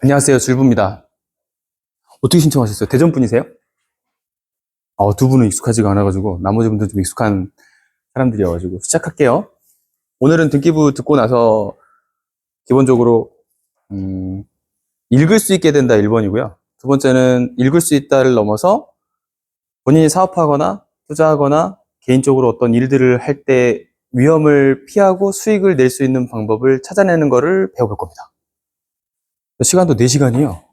안녕하세요. 줄부입니다. 어떻게 신청하셨어요? 대전 분이세요? 두 분은 익숙하지가 않아가지고 나머지 분들은 좀 익숙한 사람들이어가지고 시작할게요. 오늘은 등기부 듣고 나서 기본적으로 읽을 수 있게 된다 1번이고요. 두 번째는 읽을 수 있다를 넘어서 본인이 사업하거나 투자하거나 개인적으로 어떤 일들을 할 때 위험을 피하고 수익을 낼 수 있는 방법을 찾아내는 거를 배워볼 겁니다. 시간도 4시간이요.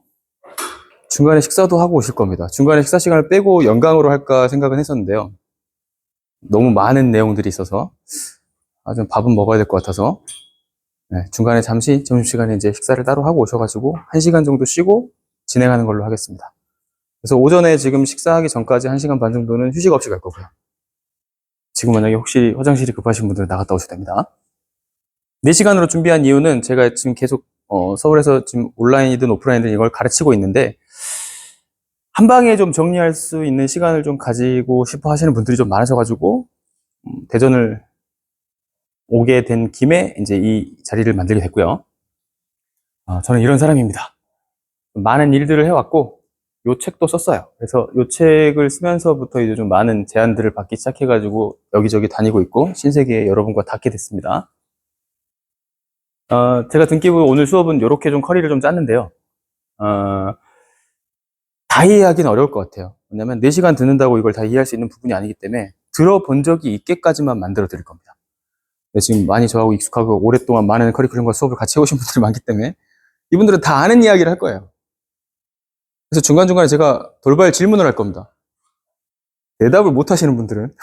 중간에 식사도 하고 오실 겁니다. 중간에 식사 시간을 빼고 연강으로 할까 생각은 했었는데요. 너무 많은 내용들이 있어서 좀 밥은 먹어야 될 것 같아서 중간에 잠시 점심시간에 이제 식사를 따로 하고 오셔가지고 1시간 정도 쉬고 진행하는 걸로 하겠습니다. 그래서 오전에 지금 식사하기 전까지 1시간 반 정도는 휴식 없이 갈 거고요. 지금 만약에 혹시 화장실이 급하신 분들은 나갔다 오셔도 됩니다. 4시간으로 준비한 이유는 제가 지금 계속 서울에서 지금 온라인이든 오프라인이든 이걸 가르치고 있는데 한 방에 좀 정리할 수 있는 시간을 좀 가지고 싶어 하시는 분들이 좀 많으셔가지고 대전을 오게 된 김에 이제 이 자리를 만들게 됐고요. 저는 이런 사람입니다. 많은 일들을 해왔고 요 책도 썼어요. 그래서 요 책을 쓰면서부터 이제 좀 많은 제안들을 받기 시작해가지고 여기저기 다니고 있고 신세계에 여러분과 닿게 됐습니다. 제가 등기부 오늘 수업은 이렇게 좀 커리를 좀 짰는데요. 다 이해하기는 어려울 것 같아요. 왜냐면 4시간 듣는다고 이걸 다 이해할 수 있는 부분이 아니기 때문에 들어본 적이 있게까지만 만들어 드릴 겁니다. 지금 많이 저하고 익숙하고 오랫동안 많은 커리큘럼과 수업을 같이 해오신 분들이 많기 때문에 이분들은 다 아는 이야기를 할 거예요. 그래서 중간중간에 제가 돌발 질문을 할 겁니다. 대답을 못 하시는 분들은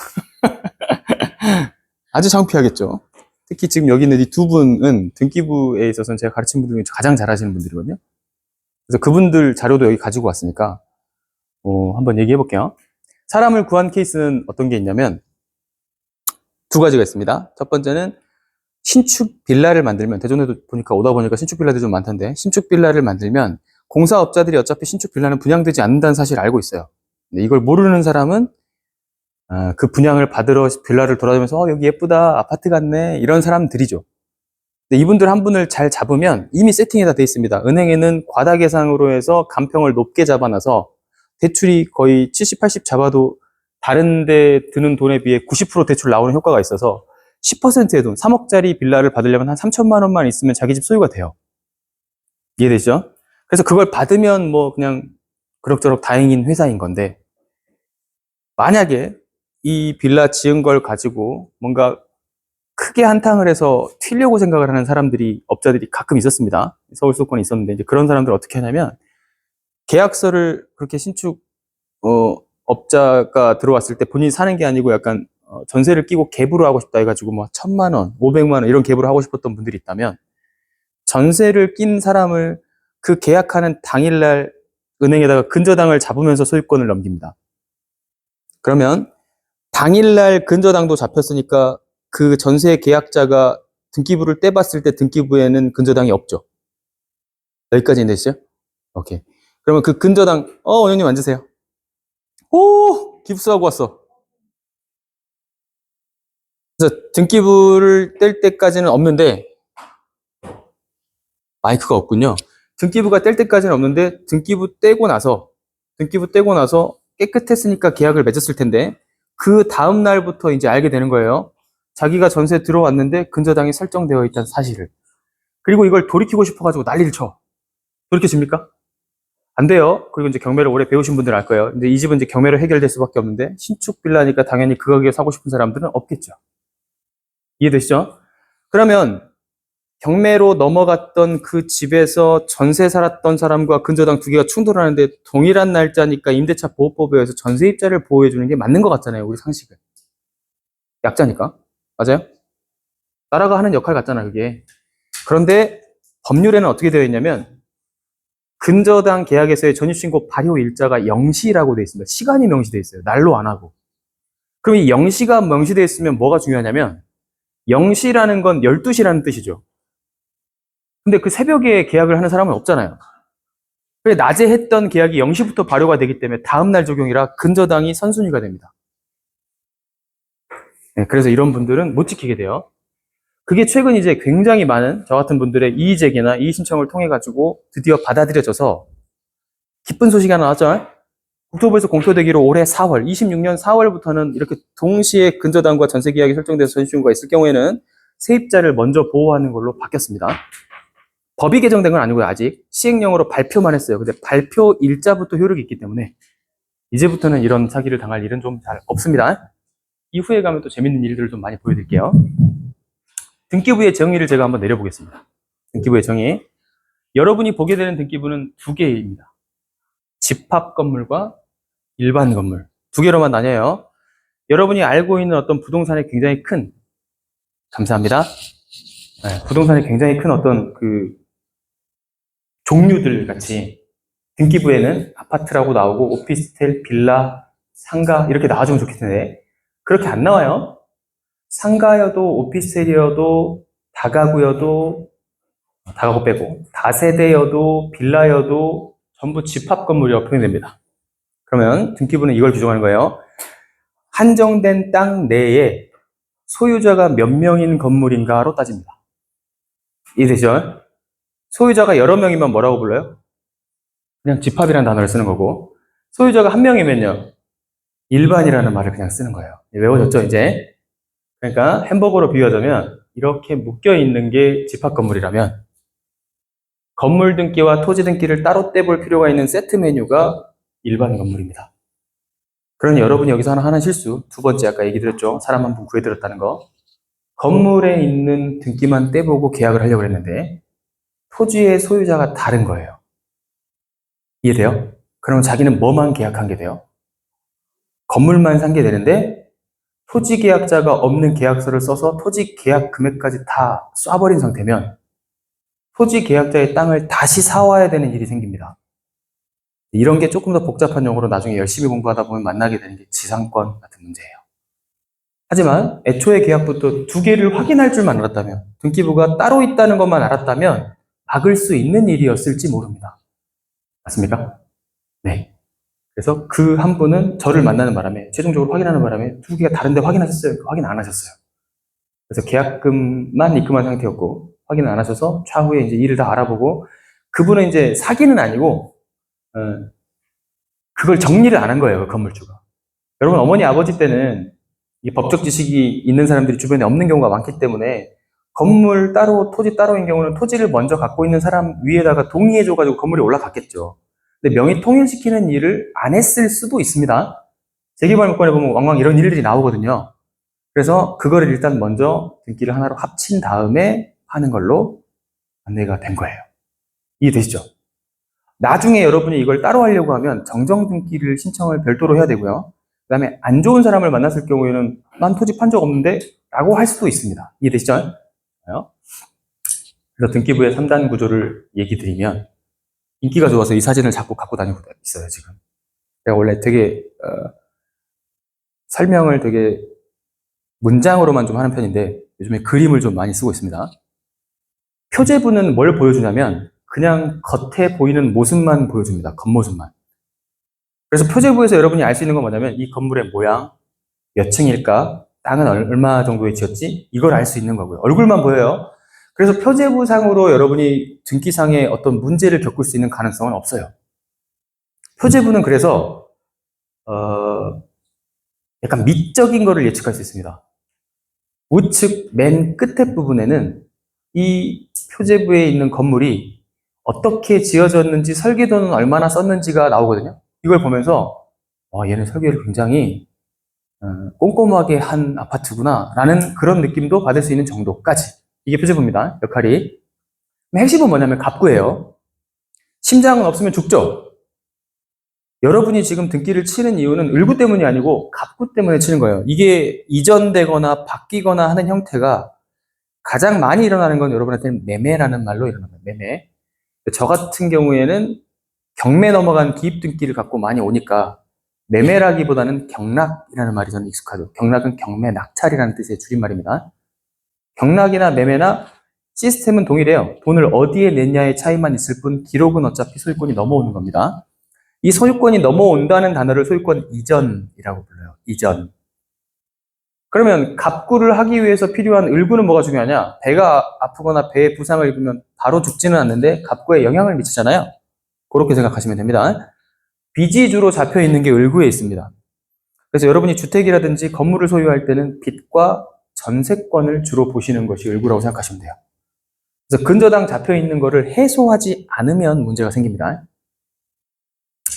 아주 창피하겠죠. 특히 지금 여기 있는 이 두 분은 등기부에 있어서는 제가 가르친 분들 중에 가장 잘하시는 분들이거든요. 그래서 그분들 자료도 여기 가지고 왔으니까 한번 얘기해 볼게요. 사람을 구한 케이스는 어떤 게 있냐면 두 가지가 있습니다. 첫 번째는 신축 빌라를 만들면, 대전에도 보니까 오다 보니까 신축 빌라들이 좀 많던데, 신축 빌라를 만들면 공사업자들이 어차피 신축 빌라는 분양되지 않는다는 사실을 알고 있어요. 근데 이걸 모르는 사람은 그 분양을 받으러 빌라를 돌아다니면서 여기 예쁘다, 아파트 같네, 이런 사람들이죠. 근데 이분들 한 분을 잘 잡으면 이미 세팅이 다 돼 있습니다. 은행에는 과다 계상으로 해서 간평을 높게 잡아놔서 대출이 거의 70, 80 잡아도 다른 데 드는 돈에 비해 90% 대출 나오는 효과가 있어서 10%의 돈, 3억짜리 빌라를 받으려면 한 3천만 원만 있으면 자기 집 소유가 돼요. 이해되시죠? 그래서 그걸 받으면 뭐 그냥 그럭저럭 다행인 회사인 건데, 만약에 이 빌라 지은 걸 가지고 뭔가 크게 한탕을 해서 튀려고 생각을 하는 사람들이, 업자들이 가끔 있었습니다. 서울 수도권에 있었는데, 이제 그런 사람들 어떻게 하냐면 계약서를 그렇게 신축 업자가 들어왔을 때 본인이 사는 게 아니고 약간 전세를 끼고 갭으로 하고 싶다 해가지고 뭐 1,000만 원, 500만 원 이런 갭으로 하고 싶었던 분들이 있다면, 전세를 낀 사람을 그 계약하는 당일날 은행에다가 근저당을 잡으면서 소유권을 넘깁니다. 그러면 당일날 근저당도 잡혔으니까 그 전세 계약자가 등기부를 떼봤을 때 등기부에는 근저당이 없죠. 여기까지 이해되시죠? 오케이. 그러면 그 근저당, 원장님 앉으세요. 오! 깁스하고 왔어. 그래서 등기부를 뗄 때까지는 없는데, 마이크가 없군요. 등기부가 뗄 때까지는 없는데, 등기부 떼고 나서 깨끗했으니까 계약을 맺었을 텐데, 그 다음 날부터 이제 알게 되는 거예요. 자기가 전세 들어왔는데 근저당이 설정되어 있다는 사실을. 그리고 이걸 돌이키고 싶어가지고 난리를 쳐. 돌이켜집니까? 안 돼요. 그리고 이제 경매를 오래 배우신 분들은 알 거예요. 근데 이 집은 이제 경매로 해결될 수밖에 없는데, 신축 빌라니까 당연히 그 가격에 사고 싶은 사람들은 없겠죠. 이해되시죠? 그러면 경매로 넘어갔던 그 집에서 전세 살았던 사람과 근저당 두 개가 충돌하는데 동일한 날짜니까 임대차 보호법에 의해서 전세입자를 보호해주는 게 맞는 것 같잖아요. 우리 상식은. 약자니까. 맞아요? 나라가 하는 역할 같잖아, 그게. 그런데 법률에는 어떻게 되어 있냐면 근저당 계약에서의 전입신고 발효 일자가 0시라고 되어 있습니다. 시간이 명시되어 있어요. 날로 안 하고. 그럼 이 0시가 명시되어 있으면 뭐가 중요하냐면 0시라는 건 12시라는 뜻이죠. 근데 그 새벽에 계약을 하는 사람은 없잖아요. 그래서 낮에 했던 계약이 0시부터 발효가 되기 때문에 다음날 적용이라 근저당이 선순위가 됩니다. 네, 그래서 이런 분들은 못 지키게 돼요. 그게 최근 이제 굉장히 많은 저 같은 분들의 이의 제기나 이의 신청을 통해 가지고 드디어 받아들여져서 기쁜 소식이 하나 나왔죠. 국토부에서 공표되기로 올해 4월, 26년 4월부터는 이렇게 동시에 근저당과 전세 계약이 설정돼서 전시중고가 있을 경우에는 세입자를 먼저 보호하는 걸로 바뀌었습니다. 법이 개정된 건 아니고요, 아직. 시행령으로 발표만 했어요. 근데 발표 일자부터 효력이 있기 때문에 이제부터는 이런 사기를 당할 일은 좀 잘 없습니다. 이후에 가면 또 재밌는 일들을 좀 많이 보여드릴게요. 등기부의 정의를 제가 한번 내려보겠습니다. 등기부의 정의. 여러분이 보게 되는 등기부는 두 개입니다. 집합 건물과 일반 건물. 두 개로만 나뉘어요. 여러분이 알고 있는 어떤 부동산에 굉장히 큰, 감사합니다. 네, 부동산에 굉장히 큰 어떤 그 종류들 같이 등기부에는 아파트라고 나오고 오피스텔, 빌라, 상가 이렇게 나와주면 좋겠는데 그렇게 안 나와요. 상가여도 오피스텔이어도 다가구여도 다가구 빼고 다세대여도 빌라여도 전부 집합 건물이라고 표현됩니다. 그러면 등기부는 이걸 규정하는 거예요. 한정된 땅 내에 소유자가 몇 명인 건물인가로 따집니다. 이해되죠? 소유자가 여러 명이면 뭐라고 불러요? 그냥 집합이라는 단어를 쓰는 거고 소유자가 한 명이면요 일반이라는 말을 그냥 쓰는 거예요. 외워졌죠 이제? 그러니까 햄버거로 비유하자면 이렇게 묶여있는 게 집합 건물이라면 건물 등기와 토지 등기를 따로 떼볼 필요가 있는 세트 메뉴가 일반 건물입니다. 그러니 여러분이 여기서 하는 실수, 두 번째 아까 얘기 드렸죠. 사람 한 분 구해드렸다는 거. 건물에 있는 등기만 떼보고 계약을 하려고 했는데 토지의 소유자가 다른 거예요. 이해돼요? 그러면 자기는 뭐만 계약한 게 돼요? 건물만 산 게 되는데 토지 계약자가 없는 계약서를 써서 토지 계약 금액까지 다 쏴버린 상태면 토지 계약자의 땅을 다시 사와야 되는 일이 생깁니다. 이런 게 조금 더 복잡한 용어로 나중에 열심히 공부하다 보면 만나게 되는 게 지상권 같은 문제예요. 하지만 애초에 계약부터 두 개를 확인할 줄만 알았다면 등기부가 따로 있다는 것만 알았다면 막을 수 있는 일이었을지 모릅니다. 맞습니까? 네. 그래서 그 한 분은 저를 만나는 바람에 최종적으로 확인하는 바람에 두 개가 다른데 확인하셨어요? 확인 안 하셨어요. 그래서 계약금만 입금한 상태였고 확인을 안 하셔서 차후에 이제 일을 다 알아보고 그분은 이제 사기는 아니고 그걸 정리를 안 한 거예요. 그 건물주가. 여러분 어머니 아버지 때는 이 법적 지식이 있는 사람들이 주변에 없는 경우가 많기 때문에 건물 따로 토지 따로인 경우는 토지를 먼저 갖고 있는 사람 위에다가 동의해줘가지고 건물이 올라갔겠죠. 근데 명의 통일시키는 일을 안 했을 수도 있습니다. 재개발문건에 보면 왕왕 이런 일들이 나오거든요. 그래서 그거를 일단 먼저 등기를 하나로 합친 다음에 하는 걸로 안내가 된 거예요. 이해되시죠? 나중에 여러분이 이걸 따로 하려고 하면 정정 등기를 신청을 별도로 해야 되고요. 그 다음에 안 좋은 사람을 만났을 경우에는 난 토지 판 적 없는데 라고 할 수도 있습니다. 이해되시죠? 그래서 등기부의 3단 구조를 얘기 드리면 인기가 좋아서 이 사진을 자꾸 갖고 다니고 있어요, 지금. 제가 원래 되게 설명을 되게 문장으로만 좀 하는 편인데 요즘에 그림을 좀 많이 쓰고 있습니다. 표제부는 뭘 보여주냐면 그냥 겉에 보이는 모습만 보여줍니다. 겉모습만. 그래서 표제부에서 여러분이 알 수 있는 건 뭐냐면 이 건물의 모양, 몇 층일까, 땅은 얼마 정도에 지었지, 이걸 알 수 있는 거고요. 얼굴만 보여요. 그래서 표제부상으로 여러분이 등기상에 어떤 문제를 겪을 수 있는 가능성은 없어요. 표제부는 그래서 약간 미적인 거를 예측할 수 있습니다. 우측 맨 끝에 부분에는 이 표제부에 있는 건물이 어떻게 지어졌는지 설계도는 얼마나 썼는지가 나오거든요. 이걸 보면서 얘는 설계를 굉장히 꼼꼼하게 한 아파트구나 라는 그런 느낌도 받을 수 있는 정도까지 이게 표제부입니다. 역할이. 핵심은 뭐냐면 갑구예요. 심장은 없으면 죽죠. 여러분이 지금 등기를 치는 이유는 을구 때문이 아니고 갑구 때문에 치는 거예요. 이게 이전되거나 바뀌거나 하는 형태가 가장 많이 일어나는 건 여러분한테는 매매라는 말로 일어납니다. 매매. 저 같은 경우에는 경매 넘어간 기입 등기를 갖고 많이 오니까 매매라기보다는 경락이라는 말이 저는 익숙하죠. 경락은 경매 낙찰이라는 뜻의 줄임말입니다. 경락이나 매매나 시스템은 동일해요. 돈을 어디에 냈냐의 차이만 있을 뿐 기록은 어차피 소유권이 넘어오는 겁니다. 이 소유권이 넘어온다는 단어를 소유권 이전이라고 불러요. 이전. 그러면 갑구를 하기 위해서 필요한 을구는 뭐가 중요하냐? 배가 아프거나 배에 부상을 입으면 바로 죽지는 않는데 갑구에 영향을 미치잖아요. 그렇게 생각하시면 됩니다. 빚이 주로 잡혀 있는 게 을구에 있습니다. 그래서 여러분이 주택이라든지 건물을 소유할 때는 빚과 전세권을 주로 보시는 것이 을구라고 생각하시면 돼요. 그래서 근저당 잡혀 있는 거를 해소하지 않으면 문제가 생깁니다.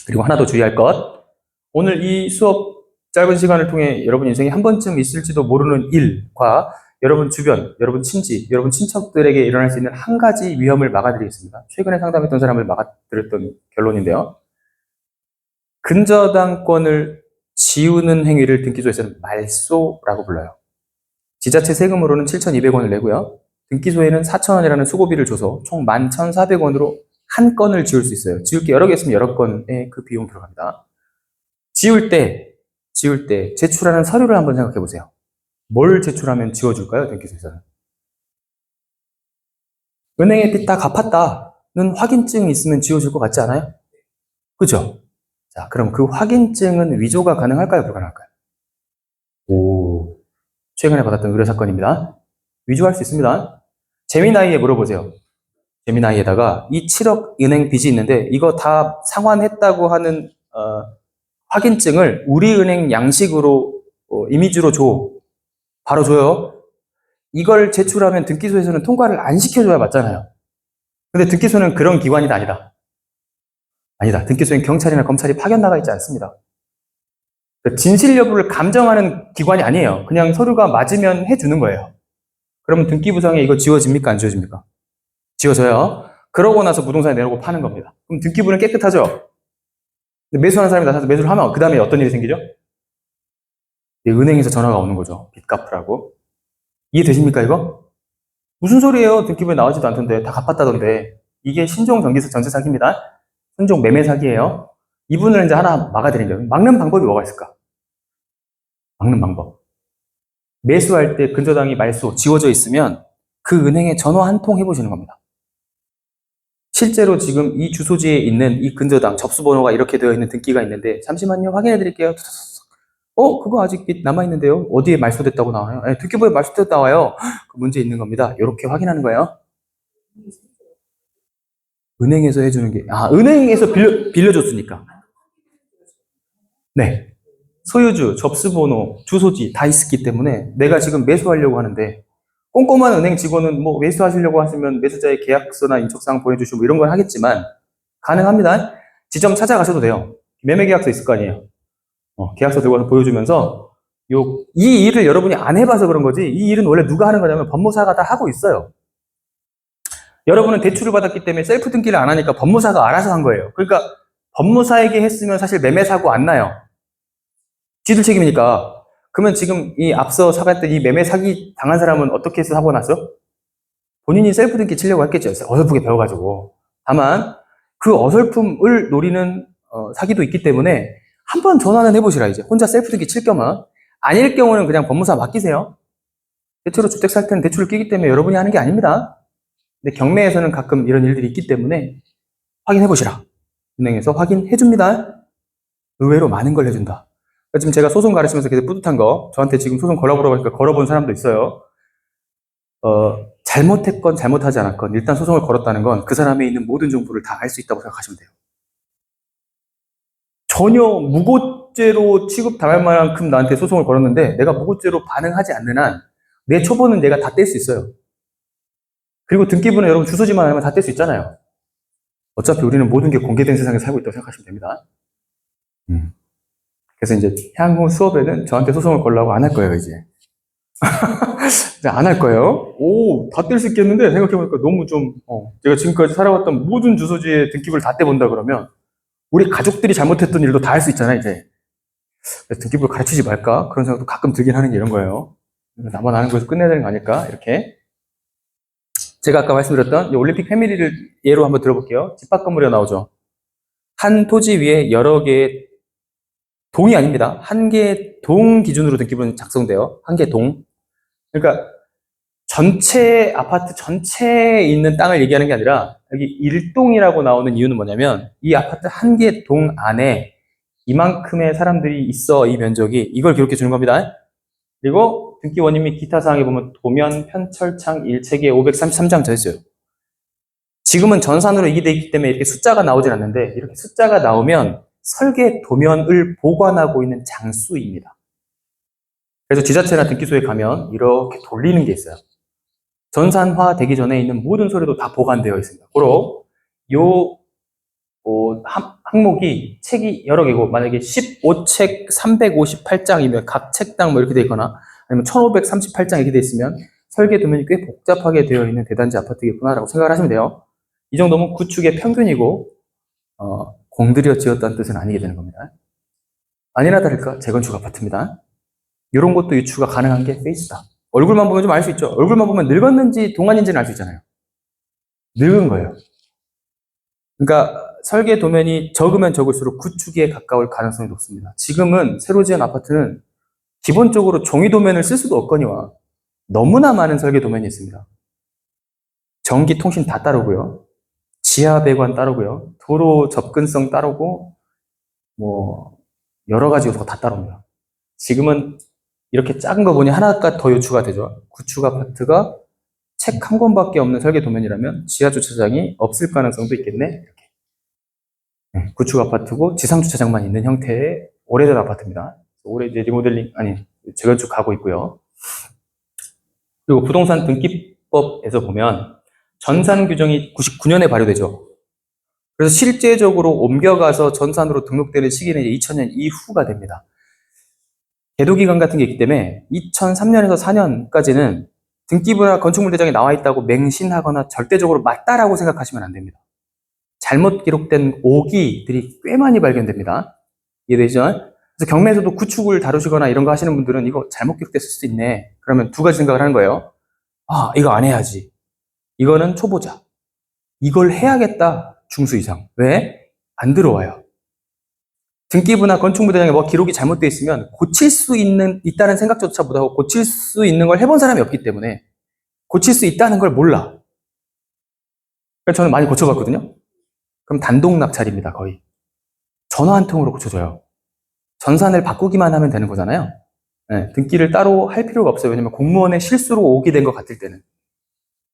그리고 하나 더 주의할 것. 오늘 이 수업 짧은 시간을 통해 여러분 인생에 한 번쯤 있을지도 모르는 일과 여러분 주변, 여러분 친지, 여러분 친척들에게 일어날 수 있는 한 가지 위험을 막아드리겠습니다. 최근에 상담했던 사람을 막아드렸던 결론인데요. 근저당권을 지우는 행위를 등기소에서는 말소라고 불러요. 지자체 세금으로는 7,200원을 내고요. 등기소에는 4,000원이라는 수고비를 줘서 총 11,400원으로 한 건을 지울 수 있어요. 지울 게 여러 개 있으면 여러 건에 그 비용 들어갑니다. 지울 때 제출하는 서류를 한번 생각해 보세요. 뭘 제출하면 지워줄까요? 등기소에서는. 은행에 빚 다 갚았다는 확인증이 있으면 지워줄 것 같지 않아요? 그죠? 자, 그럼 그 확인증은 위조가 가능할까요? 불가능할까요? 오, 최근에 받았던 의뢰 사건입니다. 위조할 수 있습니다. 재미나이에 물어보세요. 재미나이에다가 이 7억 은행 빚이 있는데 이거 다 상환했다고 하는 확인증을 우리은행 양식으로 이미지로 줘. 바로 줘요. 이걸 제출하면 등기소에서는 통과를 안 시켜줘야 맞잖아요. 근데 등기소는 그런 기관이 아니다. 아니다. 등기소엔 경찰이나 검찰이 파견 나가 있지 않습니다. 진실 여부를 감정하는 기관이 아니에요. 그냥 서류가 맞으면 해주는 거예요. 그러면 등기부상에 이거 지워집니까? 안 지워집니까? 지워져요. 그러고 나서 부동산에 내놓고 파는 겁니다. 그럼 등기부는 깨끗하죠? 매수하는 사람이 나타나서 매수를 하면 그 다음에 어떤 일이 생기죠? 은행에서 전화가 오는 거죠. 빚 갚으라고. 이해되십니까 이거? 무슨 소리예요? 등기부에 나오지도 않던데 다 갚았다던데. 이게 신종 전세 사기입니다. 신종 매매 사기예요. 이분을 이제 하나 막아드린 거예요. 막는 방법이 뭐가 있을까? 막는 방법. 매수할 때 근저당이 말소 지워져 있으면 그 은행에 전화 한 통 해보시는 겁니다. 실제로 지금 이 주소지에 있는 이 근저당 접수번호가 이렇게 되어 있는 등기가 있는데 잠시만요 확인해 드릴게요. 그거 아직 빚 남아있는데요. 어디에 말소됐다고 나와요? 네, 등기부에 말소됐다고 나와요. 그 문제 있는 겁니다. 이렇게 확인하는 거예요. 은행에서 해주는 게, 은행에서 빌려줬으니까. 네. 소유주, 접수번호, 주소지 다 있었기 때문에 내가 지금 매수하려고 하는데 꼼꼼한 은행 직원은 뭐 매수하시려고 하시면 매수자의 계약서나 인적사항 보내주시고 뭐 이런 걸 하겠지만 가능합니다. 지점 찾아가셔도 돼요. 매매계약서 있을 거 아니에요. 계약서 들고 와서 보여주면서 이 일을 여러분이 안 해봐서 그런 거지 이 일은 원래 누가 하는 거냐면 법무사가 다 하고 있어요. 여러분은 대출을 받았기 때문에 셀프 등기를 안 하니까 법무사가 알아서 한 거예요. 그러니까 법무사에게 했으면 사실 매매 사고 안 나요. 지들 책임이니까. 그러면 지금 이 앞서 사갔던 이 매매 사기 당한 사람은 어떻게 해서 사고 났어? 본인이 셀프 등기 치려고 했겠죠. 어설프게 배워가지고. 다만 그 어설픔을 노리는 사기도 있기 때문에 한번 전화는 해보시라 이제. 혼자 셀프 등기 칠 겸은. 아닐 경우는 그냥 법무사 맡기세요. 대체로 주택 살 때는 대출을 끼기 때문에 여러분이 하는 게 아닙니다. 근데 경매에서는 가끔 이런 일들이 있기 때문에 확인해보시라. 은행에서 확인해줍니다. 의외로 많은 걸 해준다. 지금 제가 소송 가르치면서 계속 뿌듯한 거, 저한테 지금 소송 걸어보라고 하니까 걸어본 사람도 있어요. 잘못했건 잘못하지 않았건 일단 소송을 걸었다는 건 그 사람에 있는 모든 정보를 다 알 수 있다고 생각하시면 돼요. 전혀 무고죄로 취급당할 만큼 나한테 소송을 걸었는데 내가 무고죄로 반응하지 않는 한 내 초보는 내가 다 뗄 수 있어요. 그리고 등기부는 여러분 주소지만 알면 다 뗄 수 있잖아요. 어차피 우리는 모든 게 공개된 세상에 살고 있다고 생각하시면 됩니다. 그래서 이제 향후 수업에는 저한테 소송을 걸라고 안 할 거예요, 이제. 안 할 거예요. 다 뗄 수 있겠는데 생각해보니까 너무 좀 제가 지금까지 살아왔던 모든 주소지의 등기부를 다 떼본다 그러면 우리 가족들이 잘못했던 일도 다 할 수 있잖아요, 이제. 등기부를 가르치지 말까? 그런 생각도 가끔 들긴 하는 게 이런 거예요. 나만 아는 거에서 끝내야 되는 거 아닐까? 이렇게. 제가 아까 말씀드렸던 이 올림픽 패밀리를 예로 한번 들어볼게요. 집합 건물이 나오죠. 한 토지 위에 여러 개의 동이 아닙니다. 한 개의 동 기준으로 등기부는 작성돼요. 한 개의 동. 그러니까 전체 아파트 전체에 있는 땅을 얘기하는 게 아니라 여기 일동이라고 나오는 이유는 뭐냐면 이 아파트 한 개의 동 안에 이만큼의 사람들이 있어 이 면적이 이걸 기록해 주는 겁니다. 그리고 등기 원인 및 기타 사항에 보면 도면, 편철창, 일체계 533장 져 있어요. 지금은 전산으로 이기되어 있기 때문에 이렇게 숫자가 나오진 않는데 이렇게 숫자가 나오면 설계 도면을 보관하고 있는 장수입니다. 그래서 지자체나 등기소에 가면 이렇게 돌리는 게 있어요. 전산화 되기 전에 있는 모든 서류도 다 보관되어 있습니다. 그리고 요 항목이 책이 여러 개고 만약에 15책 358장이면 각 책당 뭐 이렇게 돼 있거나 아니면 1538장 이렇게 돼 있으면 설계 도면이 꽤 복잡하게 되어 있는 대단지 아파트겠구나라고 생각을 하시면 돼요. 이 정도면 구축의 평균이고 공들여 지었다는 뜻은 아니게 되는 겁니다. 아니나 다를까 재건축 아파트입니다. 이런 것도 유추가 가능한 게 페이스다. 얼굴만 보면 좀 알 수 있죠. 얼굴만 보면 늙었는지 동안인지는 알 수 있잖아요. 늙은 거예요. 그러니까 설계 도면이 적으면 적을수록 구축에 가까울 가능성이 높습니다. 지금은 새로 지은 아파트는 기본적으로 종이 도면을 쓸 수도 없거니와 너무나 많은 설계 도면이 있습니다. 전기, 통신 다 따르고요. 지하 배관 따르고요. 도로 접근성 따르고 뭐 여러 가지 요소가 다 따릅니다. 지금은 이렇게 작은 거 보니 하나가 더 요추가 되죠. 구축 아파트가 책 한 권밖에 없는 설계 도면이라면 지하 주차장이 없을 가능성도 있겠네. 이렇게. 구축 아파트고 지상 주차장만 있는 형태의 오래된 아파트입니다. 올해 이제 리모델링 재건축 가고 있고요. 그리고 부동산 등기법에서 보면 전산 규정이 99년에 발효되죠. 그래서 실제적으로 옮겨가서 전산으로 등록되는 시기는 이제 2000년 이후가 됩니다. 계도기간 같은 게 있기 때문에 2003년에서 4년까지는 등기부나 건축물 대장에 나와 있다고 맹신하거나 절대적으로 맞다라고 생각하시면 안 됩니다. 잘못 기록된 오기들이 꽤 많이 발견됩니다. 이해되시죠? 그래서 경매에서도 구축을 다루시거나 이런 거 하시는 분들은 이거 잘못 기록됐을 수도 있네. 그러면 두 가지 생각을 하는 거예요. 아, 이거 안 해야지. 이거는 초보자. 이걸 해야겠다. 중수 이상. 왜? 안 들어와요. 등기부나 건축물 대장에 뭐 기록이 잘못되어 있으면 고칠 수 있다는 생각조차 못하고 고칠 수 있는 걸 해본 사람이 없기 때문에 고칠 수 있다는 걸 몰라. 그래서 저는 많이 고쳐봤거든요. 그럼 단독 낙찰입니다, 거의. 전화 한 통으로 고쳐줘요. 전산을 바꾸기만 하면 되는 거잖아요. 네, 등기를 따로 할 필요가 없어요. 왜냐면 공무원의 실수로 오게 된 것 같을 때는.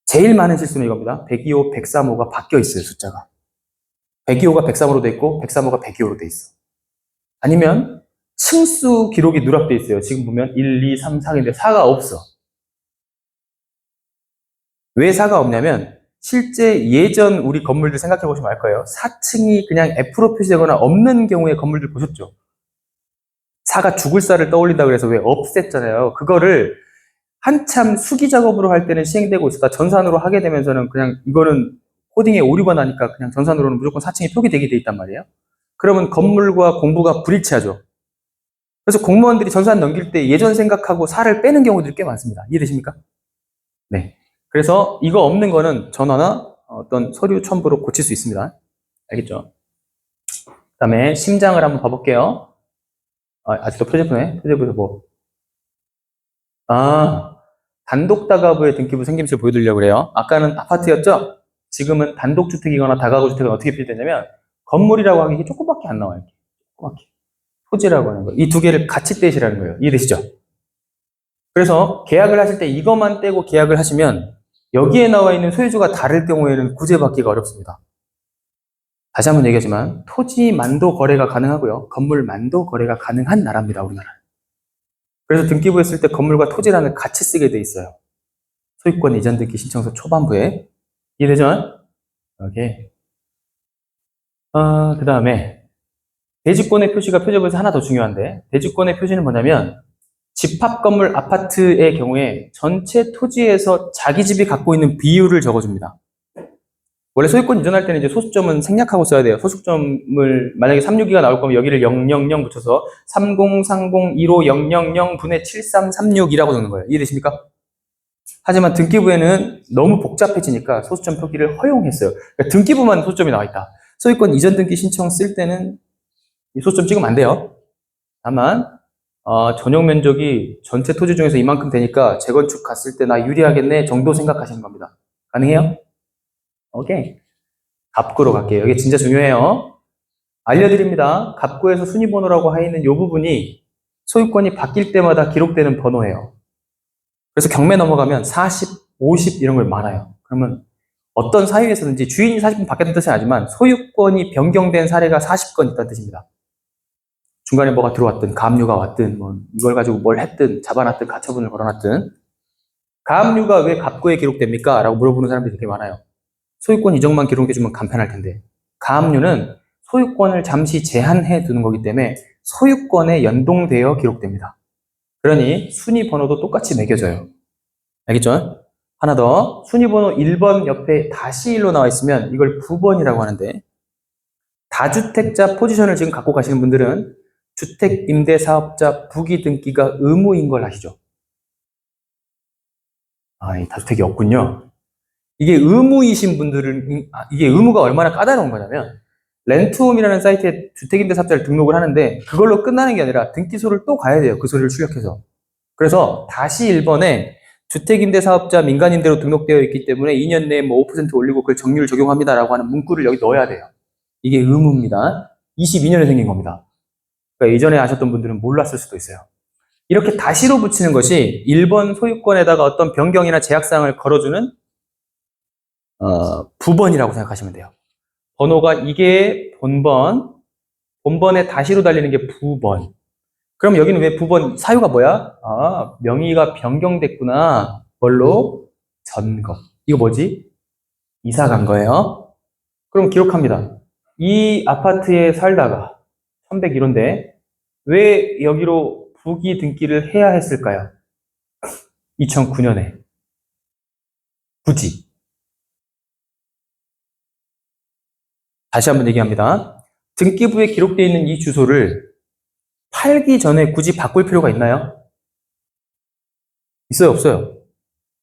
제일 많은 실수는 이겁니다. 102호, 103호가 바뀌어 있어요, 숫자가. 102호가 103호로 돼 있고 103호가 102호로 돼 있어. 아니면 층수 기록이 누락돼 있어요. 지금 보면 1, 2, 3, 4인데 4가 없어. 왜 4가 없냐면 실제 예전 우리 건물들 생각해 보시면 알 거예요. 4층이 그냥 F로 표시되거나 없는 경우의 건물들 보셨죠? 4가 죽을 살을 떠올린다 그래서 왜 없앴잖아요. 그거를 한참 수기 작업으로 할 때는 시행되고 있었다. 전산으로 하게 되면서는 그냥 이거는 코딩에 오류가 나니까 그냥 전산으로는 무조건 4층이 표기되게 돼 있단 말이에요. 그러면 건물과 공부가 불일치하죠. 그래서 공무원들이 전산 넘길 때 예전 생각하고 4를 빼는 경우들이 꽤 많습니다. 이해되십니까? 네. 그래서 이거 없는 거는 전화나 어떤 서류 첨부로 고칠 수 있습니다. 알겠죠? 그 다음에 심장을 한번 봐볼게요. 아직도 표제부네. 표제부에서 뭐. 단독 다가구의 등기부 생김새를 보여드리려고 그래요. 아까는 아파트였죠? 지금은 단독주택이거나 다가구 주택은 어떻게 표시되냐면 건물이라고 하기 조금밖에 안 나와요. 조그맣게. 토지라고 하는 거. 이 두 개를 같이 떼시라는 거예요. 이해되시죠? 그래서 계약을 하실 때 이것만 떼고 계약을 하시면 여기에 나와 있는 소유주가 다를 경우에는 구제받기가 어렵습니다. 다시 한번 얘기하지만 토지 만도 거래가 가능하고요. 건물 만도 거래가 가능한 나라입니다. 우리나라. 그래서 등기부 했을 때 건물과 토지란을 같이 쓰게 돼 있어요. 소유권 이전 등기 신청서 초반부에. 이해되죠? 오케이. 그 다음에 대지권의 표시가 표제부에서 하나 더 중요한데 대지권의 표시는 뭐냐면 집합 건물 아파트의 경우에 전체 토지에서 자기 집이 갖고 있는 비율을 적어줍니다. 원래 소유권 이전할 때는 이제 소수점은 생략하고 써야 돼요. 소수점을 만약에 362가 나올 거면 여기를 000 붙여서 30301500 분의 7336이라고 적는 거예요. 이해되십니까? 하지만 등기부에는 너무 복잡해지니까 소수점 표기를 허용했어요. 그러니까 등기부만 소수점이 나와 있다. 소유권 이전 등기 신청 쓸 때는 이 소수점 찍으면 안 돼요. 다만 전용 면적이 전체 토지 중에서 이만큼 되니까 재건축 갔을 때 나 유리하겠네 정도 생각하시는 겁니다. 가능해요? 오케이. 갑구로 갈게요. 이게 진짜 중요해요. 알려드립니다. 갑구에서 순위번호라고 하여 있는 이 부분이 소유권이 바뀔 때마다 기록되는 번호예요. 그래서 경매 넘어가면 40, 50 이런 걸 많아요. 그러면 어떤 사유에서든지 주인이 40분 바뀌었다는 뜻은 아니지만 소유권이 변경된 사례가 40건 있다는 뜻입니다. 중간에 뭐가 들어왔든 가압류가 왔든 뭐 이걸 가지고 뭘 했든 잡아놨든 가처분을 걸어놨든 가압류가 왜 갑고에 기록됩니까? 라고 물어보는 사람들이 되게 많아요. 소유권 이전만 기록해주면 간편할 텐데 가압류는 소유권을 잠시 제한해 두는 거기 때문에 소유권에 연동되어 기록됩니다. 그러니 순위 번호도 똑같이 매겨져요. 알겠죠? 하나 더, 순위 번호 1번 옆에 -1로 나와 있으면 이걸 부번이라고 하는데 다주택자 포지션을 지금 갖고 가시는 분들은 주택임대사업자 부기 등기가 의무인 걸 아시죠? 이 다주택이 없군요. 이게 의무이신 분들은, 이게 의무가 얼마나 까다로운 거냐면 렌트홈이라는 사이트에 주택임대사업자를 등록을 하는데 그걸로 끝나는 게 아니라 등기소를 또 가야 돼요. 그 소리를 출력해서. 그래서 다시 1번에 주택임대사업자 민간임대로 등록되어 있기 때문에 2년 내에 뭐 5% 올리고 그걸 정률 적용합니다라고 하는 문구를 여기 넣어야 돼요. 이게 의무입니다. 22년에 생긴 겁니다. 그러니까 예전에 아셨던 분들은 몰랐을 수도 있어요. 이렇게 다시로 붙이는 것이 1번 소유권에다가 어떤 변경이나 제약사항을 걸어주는 부번이라고 생각하시면 돼요. 번호가 이게 본번에 다시로 달리는 게 부번. 그럼 여기는 왜 부번, 사유가 뭐야? 명의가 변경됐구나. 뭘로? 전거. 이거 뭐지? 이사 간 거예요. 그럼 기록합니다. 이 아파트에 살다가 1101호인데 왜 여기로 부기 등기를 해야 했을까요? 2009년에. 굳이. 다시 한번 얘기합니다. 등기부에 기록되어 있는 이 주소를 팔기 전에 굳이 바꿀 필요가 있나요? 있어요, 없어요?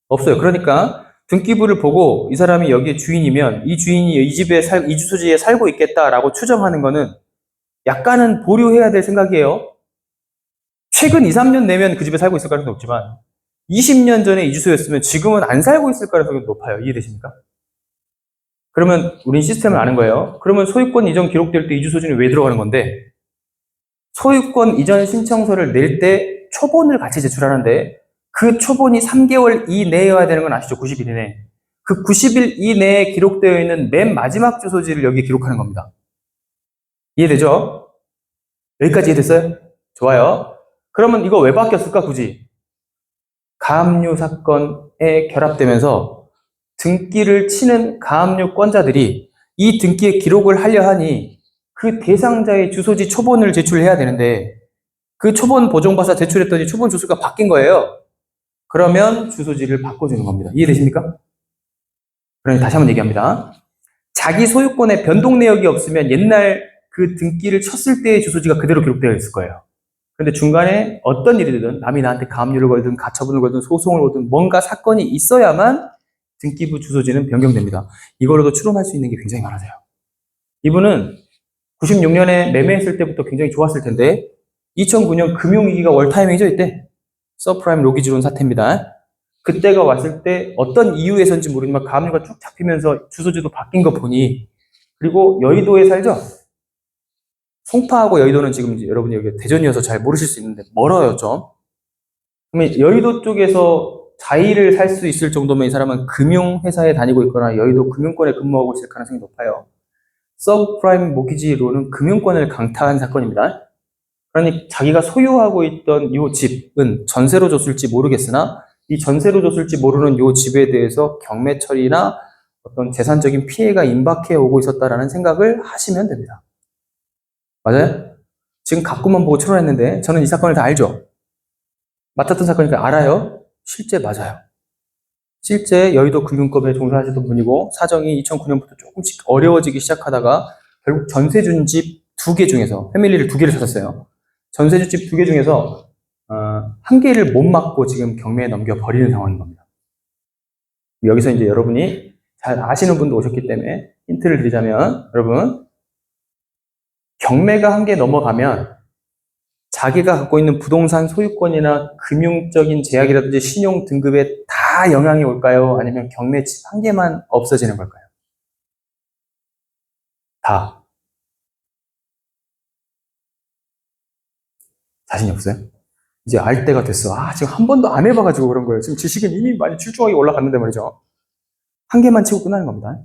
없어요. 그러니까 등기부를 보고 이 사람이 여기에 주인이면 이 주인이 이 집에 이 주소지에 살고 있겠다라고 추정하는 거는 약간은 보류해야 될 생각이에요. 최근 2, 3년 내면 그 집에 살고 있을 가능성이 없지만 20년 전에 이 주소였으면 지금은 안 살고 있을 가능성이 높아요. 이해되십니까? 그러면 우린 시스템을 아는 거예요. 그러면 소유권 이전 기록될 때 이 주소지는 왜 들어가는 건데 소유권 이전 신청서를 낼 때 초본을 같이 제출하는데 그 초본이 3개월 이내여야 되는 건 아시죠? 90일 이내. 그 90일 이내에 기록되어 있는 맨 마지막 주소지를 여기에 기록하는 겁니다. 이해되죠? 여기까지 이해됐어요? 좋아요. 그러면 이거 왜 바뀌었을까 굳이? 가압류 사건에 결합되면서 등기를 치는 가압류권자들이 이 등기에 기록을 하려 하니 그 대상자의 주소지 초본을 제출해야 되는데 그 초본 보정받아 제출했더니 초본 주소가 바뀐 거예요. 그러면 주소지를 바꿔주는 겁니다. 이해되십니까? 그러니 다시 한번 얘기합니다. 자기 소유권에 변동 내역이 없으면 옛날 그 등기를 쳤을 때의 주소지가 그대로 기록되어 있을 거예요. 근데 중간에 어떤 일이 되든 남이 나한테 가압류를 걸든 가처분을 걸든 소송을 걸든 뭔가 사건이 있어야만 등기부 주소지는 변경됩니다. 이걸로도 추론할 수 있는 게 굉장히 많아져요. 이분은 96년에 매매했을 때부터 굉장히 좋았을 텐데 2009년 금융위기가 월타이밍이죠 이때. 서프라임 로기지론 사태입니다. 그때가 왔을 때 어떤 이유에서인지 모르지만 가압류가 쭉 잡히면서 주소지도 바뀐 거 보니 그리고 여의도에 살죠? 송파하고 여의도는 지금 여러분이 여기 대전이어서 잘 모르실 수 있는데 멀어요 좀. 그러면 여의도 쪽에서 자의를 살 수 있을 정도면 이 사람은 금융회사에 다니고 있거나 여의도 금융권에 근무하고 있을 가능성이 높아요. 서브프라임 모기지로는 금융권을 강타한 사건입니다. 그러니 자기가 소유하고 있던 이 집은 전세로 줬을지 모르겠으나 이 전세로 줬을지 모르는 이 집에 대해서 경매 처리나 어떤 재산적인 피해가 임박해 오고 있었다라는 생각을 하시면 됩니다. 맞아요? 지금 갖고만 보고 추론했는데 저는 이 사건을 다 알죠? 맡았던 사건이니까 알아요? 실제 맞아요. 실제 여의도 금융권에 종사하시던 분이고 사정이 2009년부터 조금씩 어려워지기 시작하다가 결국 전세 준 집 2개 중에서 패밀리를 2개를 찾았어요. 전세 준 집 2개 중에서 1개를 못 맡고 지금 경매에 넘겨 버리는 상황인 겁니다. 여기서 이제 여러분이 잘 아시는 분도 오셨기 때문에 힌트를 드리자면 여러분 경매가 1개 넘어가면 자기가 갖고 있는 부동산 소유권이나 금융적인 제약이라든지 신용 등급에 다 영향이 올까요? 아니면 경매 집 1개만 없어지는 걸까요? 다. 자신이 없어요? 이제 알 때가 됐어. 지금 한 번도 안 해봐가지고 그런 거예요. 지금 지식은 이미 많이 출중하게 올라갔는데 말이죠. 한 개만 치고 끝나는 겁니다.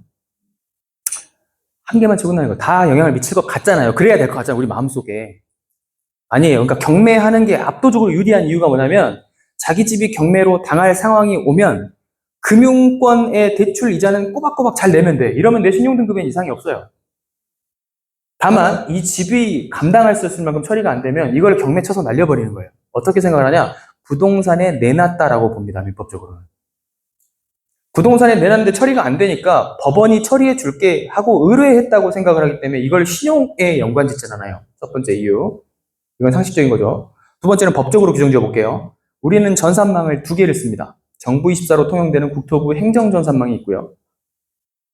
한 개만 치고 끝나는 거. 다 영향을 미칠 것 같잖아요. 그래야 될 것 같잖아요. 우리 마음속에. 아니에요. 그러니까 경매하는 게 압도적으로 유리한 이유가 뭐냐면 자기 집이 경매로 당할 상황이 오면 금융권의 대출 이자는 꼬박꼬박 잘 내면 돼. 이러면 내 신용등급엔 이상이 없어요. 다만 이 집이 감당할 수 있을 만큼 처리가 안 되면 이걸 경매 쳐서 날려버리는 거예요. 어떻게 생각을 하냐? 부동산에 내놨다라고 봅니다. 민법적으로는. 부동산에 내놨는데 처리가 안 되니까 법원이 처리해 줄게 하고 의뢰했다고 생각을 하기 때문에 이걸 신용에 연관짓잖아요. 첫 번째 이유. 이건 상식적인 거죠. 두 번째는 법적으로 규정 지어볼게요. 우리는 전산망을 두 개를 씁니다. 정부24로 통용되는 국토부 행정전산망이 있고요.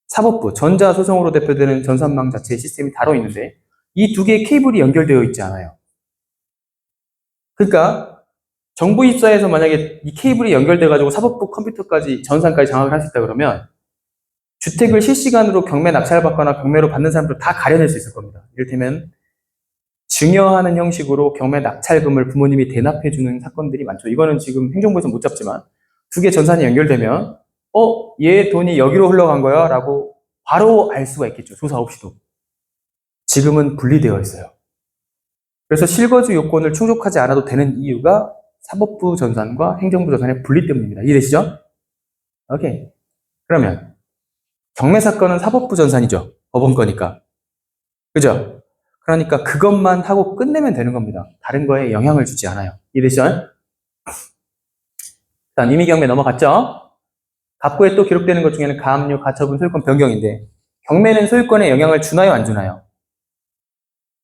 사법부, 전자소송으로 대표되는 전산망 자체의 시스템이 따로 있는데 이 두 개의 케이블이 연결되어 있지 않아요. 그러니까 정부24에서 만약에 이 케이블이 연결돼가지고 사법부 컴퓨터까지 전산까지 장악을 할 수 있다 그러면 주택을 실시간으로 경매 낙찰받거나 경매로 받는 사람들 다 가려낼 수 있을 겁니다. 이를테면 증여하는 형식으로 경매 낙찰금을 부모님이 대납해주는 사건들이 많죠. 이거는 지금 행정부에서 못 잡지만 두 개 전산이 연결되면 얘 돈이 여기로 흘러간 거야 라고 바로 알 수가 있겠죠. 조사 없이도. 지금은 분리되어 있어요. 그래서 실거주 요건을 충족하지 않아도 되는 이유가 사법부 전산과 행정부 전산의 분리 때문입니다. 이해되시죠? 오케이. 그러면 경매 사건은 사법부 전산이죠. 법원 거니까. 그죠? 그러니까 그것만 하고 끝내면 되는 겁니다. 다른 거에 영향을 주지 않아요. 이해되시죠? 일단 임의경매 넘어갔죠? 갑구에 또 기록되는 것 중에는 가압류, 가처분, 소유권 변경인데 경매는 소유권에 영향을 주나요? 안 주나요?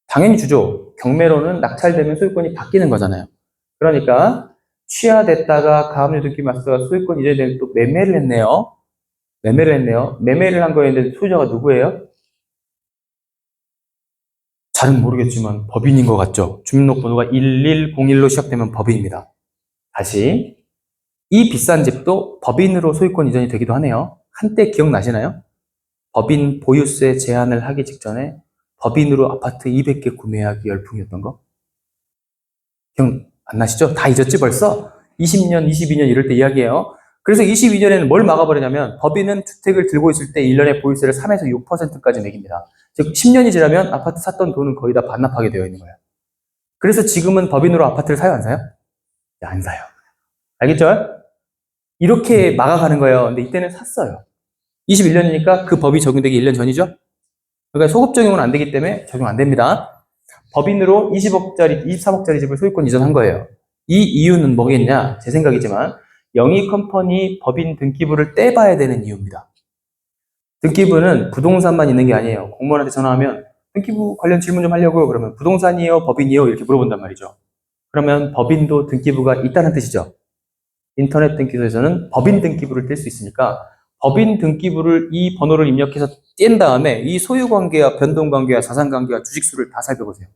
당연히 주죠. 경매로는 낙찰되면 소유권이 바뀌는 거잖아요. 그러니까 취하됐다가 가압류 등기 맞서가 소유권 이전되면 또 매매를 했네요. 매매를 한 거였는데 소유자가 누구예요? 잘은 모르겠지만 법인인 것 같죠. 주민등록번호가 1101로 시작되면 법인입니다. 다시 이 비싼 집도 법인으로 소유권 이전이 되기도 하네요. 한때 기억나시나요? 법인 보유세 제한을 하기 직전에 법인으로 아파트 200개 구매하기 열풍이었던 거? 기억 안 나시죠? 다 잊었지 벌써? 20년, 22년 이럴 때 이야기예요. 그래서 22년에는 뭘 막아버리냐면 법인은 주택을 들고 있을 때 1년에 보유세를 3에서 6%까지 매깁니다. 즉 10년이 지나면 아파트 샀던 돈은 거의 다 반납하게 되어 있는 거예요. 그래서 지금은 법인으로 아파트를 사요, 안 사요? 네, 안 사요. 알겠죠? 이렇게 막아가는 거예요. 근데 이때는 샀어요. 21년이니까 그 법이 적용되기 1년 전이죠? 그러니까 소급 적용은 안 되기 때문에 적용 안 됩니다. 법인으로 20억짜리, 23억짜리 집을 소유권 이전한 거예요. 이 이유는 뭐겠냐? 제 생각이지만 영희컴퍼니 법인 등기부를 떼봐야 되는 이유입니다. 등기부는 부동산만 있는 게 아니에요. 공무원한테 전화하면 등기부 관련 질문 좀 하려고요. 그러면 부동산이요? 법인이요? 이렇게 물어본단 말이죠. 그러면 법인도 등기부가 있다는 뜻이죠. 인터넷 등기소에서는 법인 등기부를 뗄 수 있으니까 법인 등기부를 이 번호를 입력해서 뗀 다음에 이 소유관계와 변동관계와 자산관계와 주식수를 다 살펴보세요.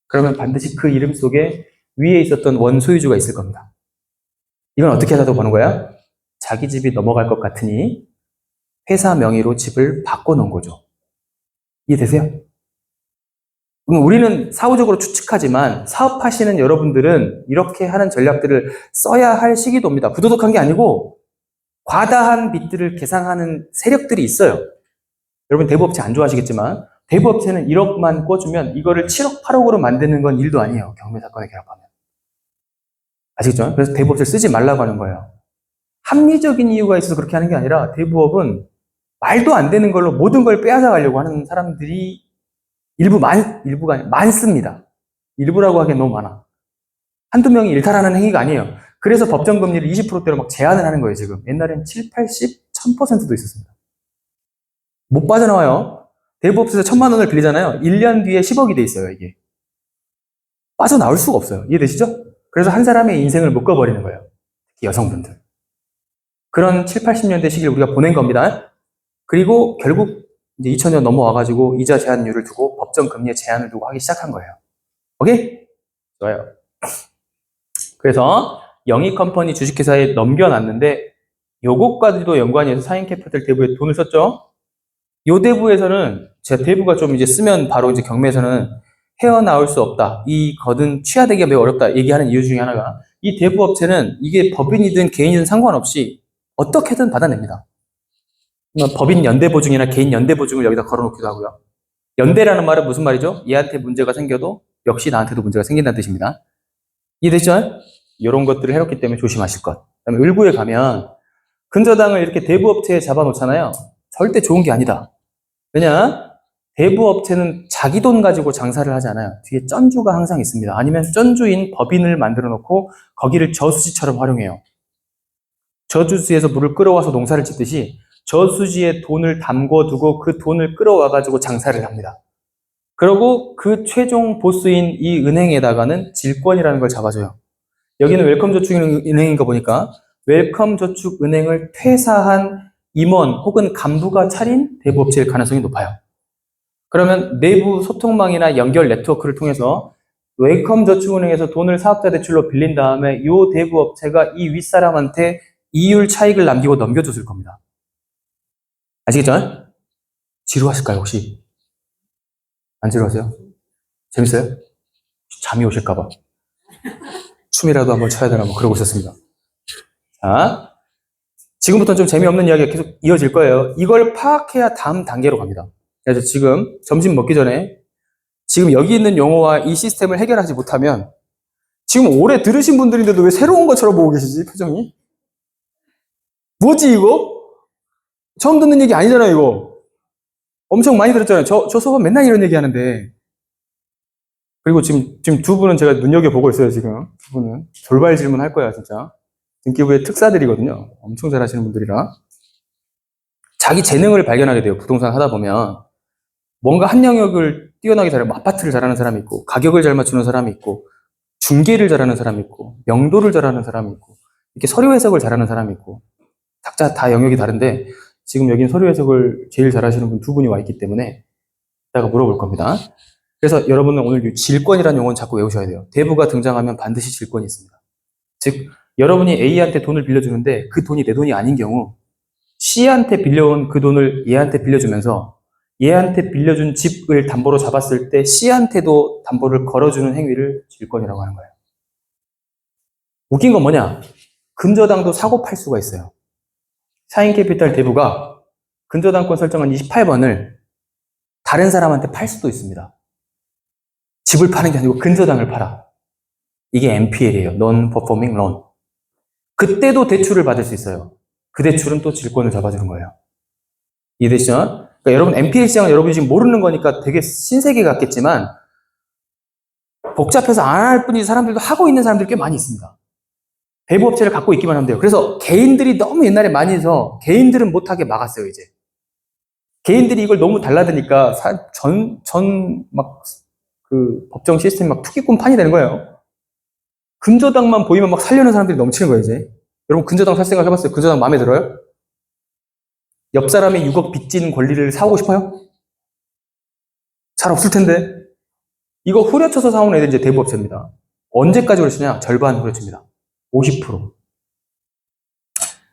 그러면 반드시 그 이름 속에 위에 있었던 원소유주가 있을 겁니다. 이건 어떻게 하자고 보는 거야? 자기 집이 넘어갈 것 같으니 회사 명의로 집을 바꿔놓은 거죠. 이해되세요? 우리는 사후적으로 추측하지만 사업하시는 여러분들은 이렇게 하는 전략들을 써야 할 시기도 옵니다. 부도덕한 게 아니고 과다한 빚들을 계상하는 세력들이 있어요. 여러분 대부업체 안 좋아하시겠지만 대부업체는 1억만 꿔주면 이거를 7억, 8억으로 만드는 건 일도 아니에요. 경매 사건에 결합하면. 아시겠죠? 그래서 대부업체를 쓰지 말라고 하는 거예요. 합리적인 이유가 있어서 그렇게 하는 게 아니라 대부업은 말도 안 되는 걸로 모든 걸 빼앗아 가려고 하는 사람들이 일부가 아니라 많습니다. 일부라고 하기엔 너무 많아. 한두 명이 일탈하는 행위가 아니에요. 그래서 법정금리를 20%대로 막 제한을 하는 거예요, 지금. 옛날엔 7, 80, 1000%도 있었습니다. 못 빠져나와요. 대부업체에서 1000만 원을 빌리잖아요. 1년 뒤에 10억이 돼 있어요, 이게. 빠져나올 수가 없어요. 이해되시죠? 그래서 한 사람의 인생을 묶어버리는 거예요. 특히 여성분들. 그런 7, 80년대 시기를 우리가 보낸 겁니다. 그리고 결국 이제 2000년 넘어와가지고 이자 제한율을 두고 법정 금리의 제한을 두고 하기 시작한 거예요. 오케이? 좋아요. 그래서 영희컴퍼니 주식회사에 넘겨놨는데 요것과도 연관이 해서 사인캐피털 대부에 돈을 썼죠. 요 대부에서는 제 대부가 좀 이제 쓰면 바로 이제 경매에서는 헤어나올 수 없다. 이 것은 취하되기가 매우 어렵다. 얘기하는 이유 중에 하나가 이 대부업체는 이게 법인이든 개인이든 상관없이 어떻게든 받아냅니다. 법인 연대보증이나 개인 연대보증을 여기다 걸어놓기도 하고요. 연대라는 말은 무슨 말이죠? 얘한테 문제가 생겨도 역시 나한테도 문제가 생긴다는 뜻입니다. 이해되죠? 이런 것들을 해놓기 때문에 조심하실 것. 그다음에 을구에 가면 근저당을 이렇게 대부업체에 잡아놓잖아요. 절대 좋은 게 아니다. 왜냐? 대부업체는 자기 돈 가지고 장사를 하지 않아요. 뒤에 쩐주가 항상 있습니다. 아니면 쩐주인 법인을 만들어 놓고 거기를 저수지처럼 활용해요. 저수지에서 물을 끌어와서 농사를 짓듯이 저수지에 돈을 담궈두고 그 돈을 끌어와가지고 장사를 합니다. 그리고 그 최종 보스인 이 은행에다가는 질권이라는 걸 잡아줘요. 여기는 웰컴저축은행인 거 보니까 웰컴저축은행을 퇴사한 임원 혹은 간부가 차린 대부업체일 가능성이 높아요. 그러면 내부 소통망이나 연결 네트워크를 통해서 웰컴저축은행에서 돈을 사업자 대출로 빌린 다음에 이 대부업체가 이 윗사람한테 이율 차익을 남기고 넘겨줬을 겁니다. 아시겠죠? 지루하실까요, 혹시? 안 지루하세요? 재밌어요? 잠이 오실까봐. 춤이라도 한번 춰야 되나 뭐 그러고 있었습니다. 자, 지금부터는 좀 재미없는 이야기가 계속 이어질 거예요. 이걸 파악해야 다음 단계로 갑니다. 그래서 지금 점심 먹기 전에 지금 여기 있는 용어와 이 시스템을 해결하지 못하면 지금 오래 들으신 분들인데도 왜 새로운 것처럼 보고 계시지, 표정이? 뭐지, 이거? 처음 듣는 얘기 아니잖아요, 이거. 엄청 많이 들었잖아요. 저 수업 맨날 이런 얘기 하는데. 그리고 지금 두 분은 제가 눈여겨보고 있어요, 지금. 두 분은. 돌발 질문 할 거야, 진짜. 등기부의 특사들이거든요. 엄청 잘하시는 분들이라. 자기 재능을 발견하게 돼요, 부동산 하다 보면. 뭔가 한 영역을 뛰어나게 잘하고, 아파트를 잘하는 사람이 있고, 가격을 잘 맞추는 사람이 있고, 중개를 잘하는 사람이 있고, 명도를 잘하는 사람이 있고, 이렇게 서류 해석을 잘하는 사람이 있고, 각자 다 영역이 다른데, 지금 여기는 서류 해석을 제일 잘하시는 분 두 분이 와 있기 때문에, 이따가 물어볼 겁니다. 그래서 여러분은 오늘 질권이라는 용어는 자꾸 외우셔야 돼요. 대부가 등장하면 반드시 질권이 있습니다. 즉, 여러분이 A한테 돈을 빌려주는데 그 돈이 내 돈이 아닌 경우 C한테 빌려온 그 돈을 얘한테 빌려주면서 얘한테 빌려준 집을 담보로 잡았을 때 C한테도 담보를 걸어주는 행위를 질권이라고 하는 거예요. 웃긴 건 뭐냐? 근저당도 사고 팔 수가 있어요. 샤인캐피탈 대부가 근저당권 설정한 28번을 다른 사람한테 팔 수도 있습니다. 집을 파는 게 아니고 근저당을 팔아. 이게 NPL이에요. Non-Performing Loan. 그때도 대출을 받을 수 있어요. 그 대출은 또 질권을 잡아주는 거예요. 이해되시죠? 그러니까 여러분 NPL 시장은 여러분이 지금 모르는 거니까 되게 신세계 같겠지만 복잡해서 안 할 뿐이지 사람들도 하고 있는 사람들이 꽤 많이 있습니다. 대부업체를 갖고 있기만 하면 돼요. 그래서 개인들이 너무 옛날에 많이 해서 개인들은 못하게 막았어요, 이제. 개인들이 이걸 너무 달라드니까 그 법정 시스템이 막 투기꾼판이 되는 거예요. 근저당만 보이면 막 살려는 사람들이 넘치는 거예요, 이제. 여러분 근저당 살 생각 해봤어요? 근저당 마음에 들어요? 옆 사람이 6억 빚진 권리를 사오고 싶어요? 잘 없을 텐데. 이거 후려쳐서 사오는 애들이 이제 대부업체입니다. 언제까지 후려치냐? 절반 후려칩니다. 50%.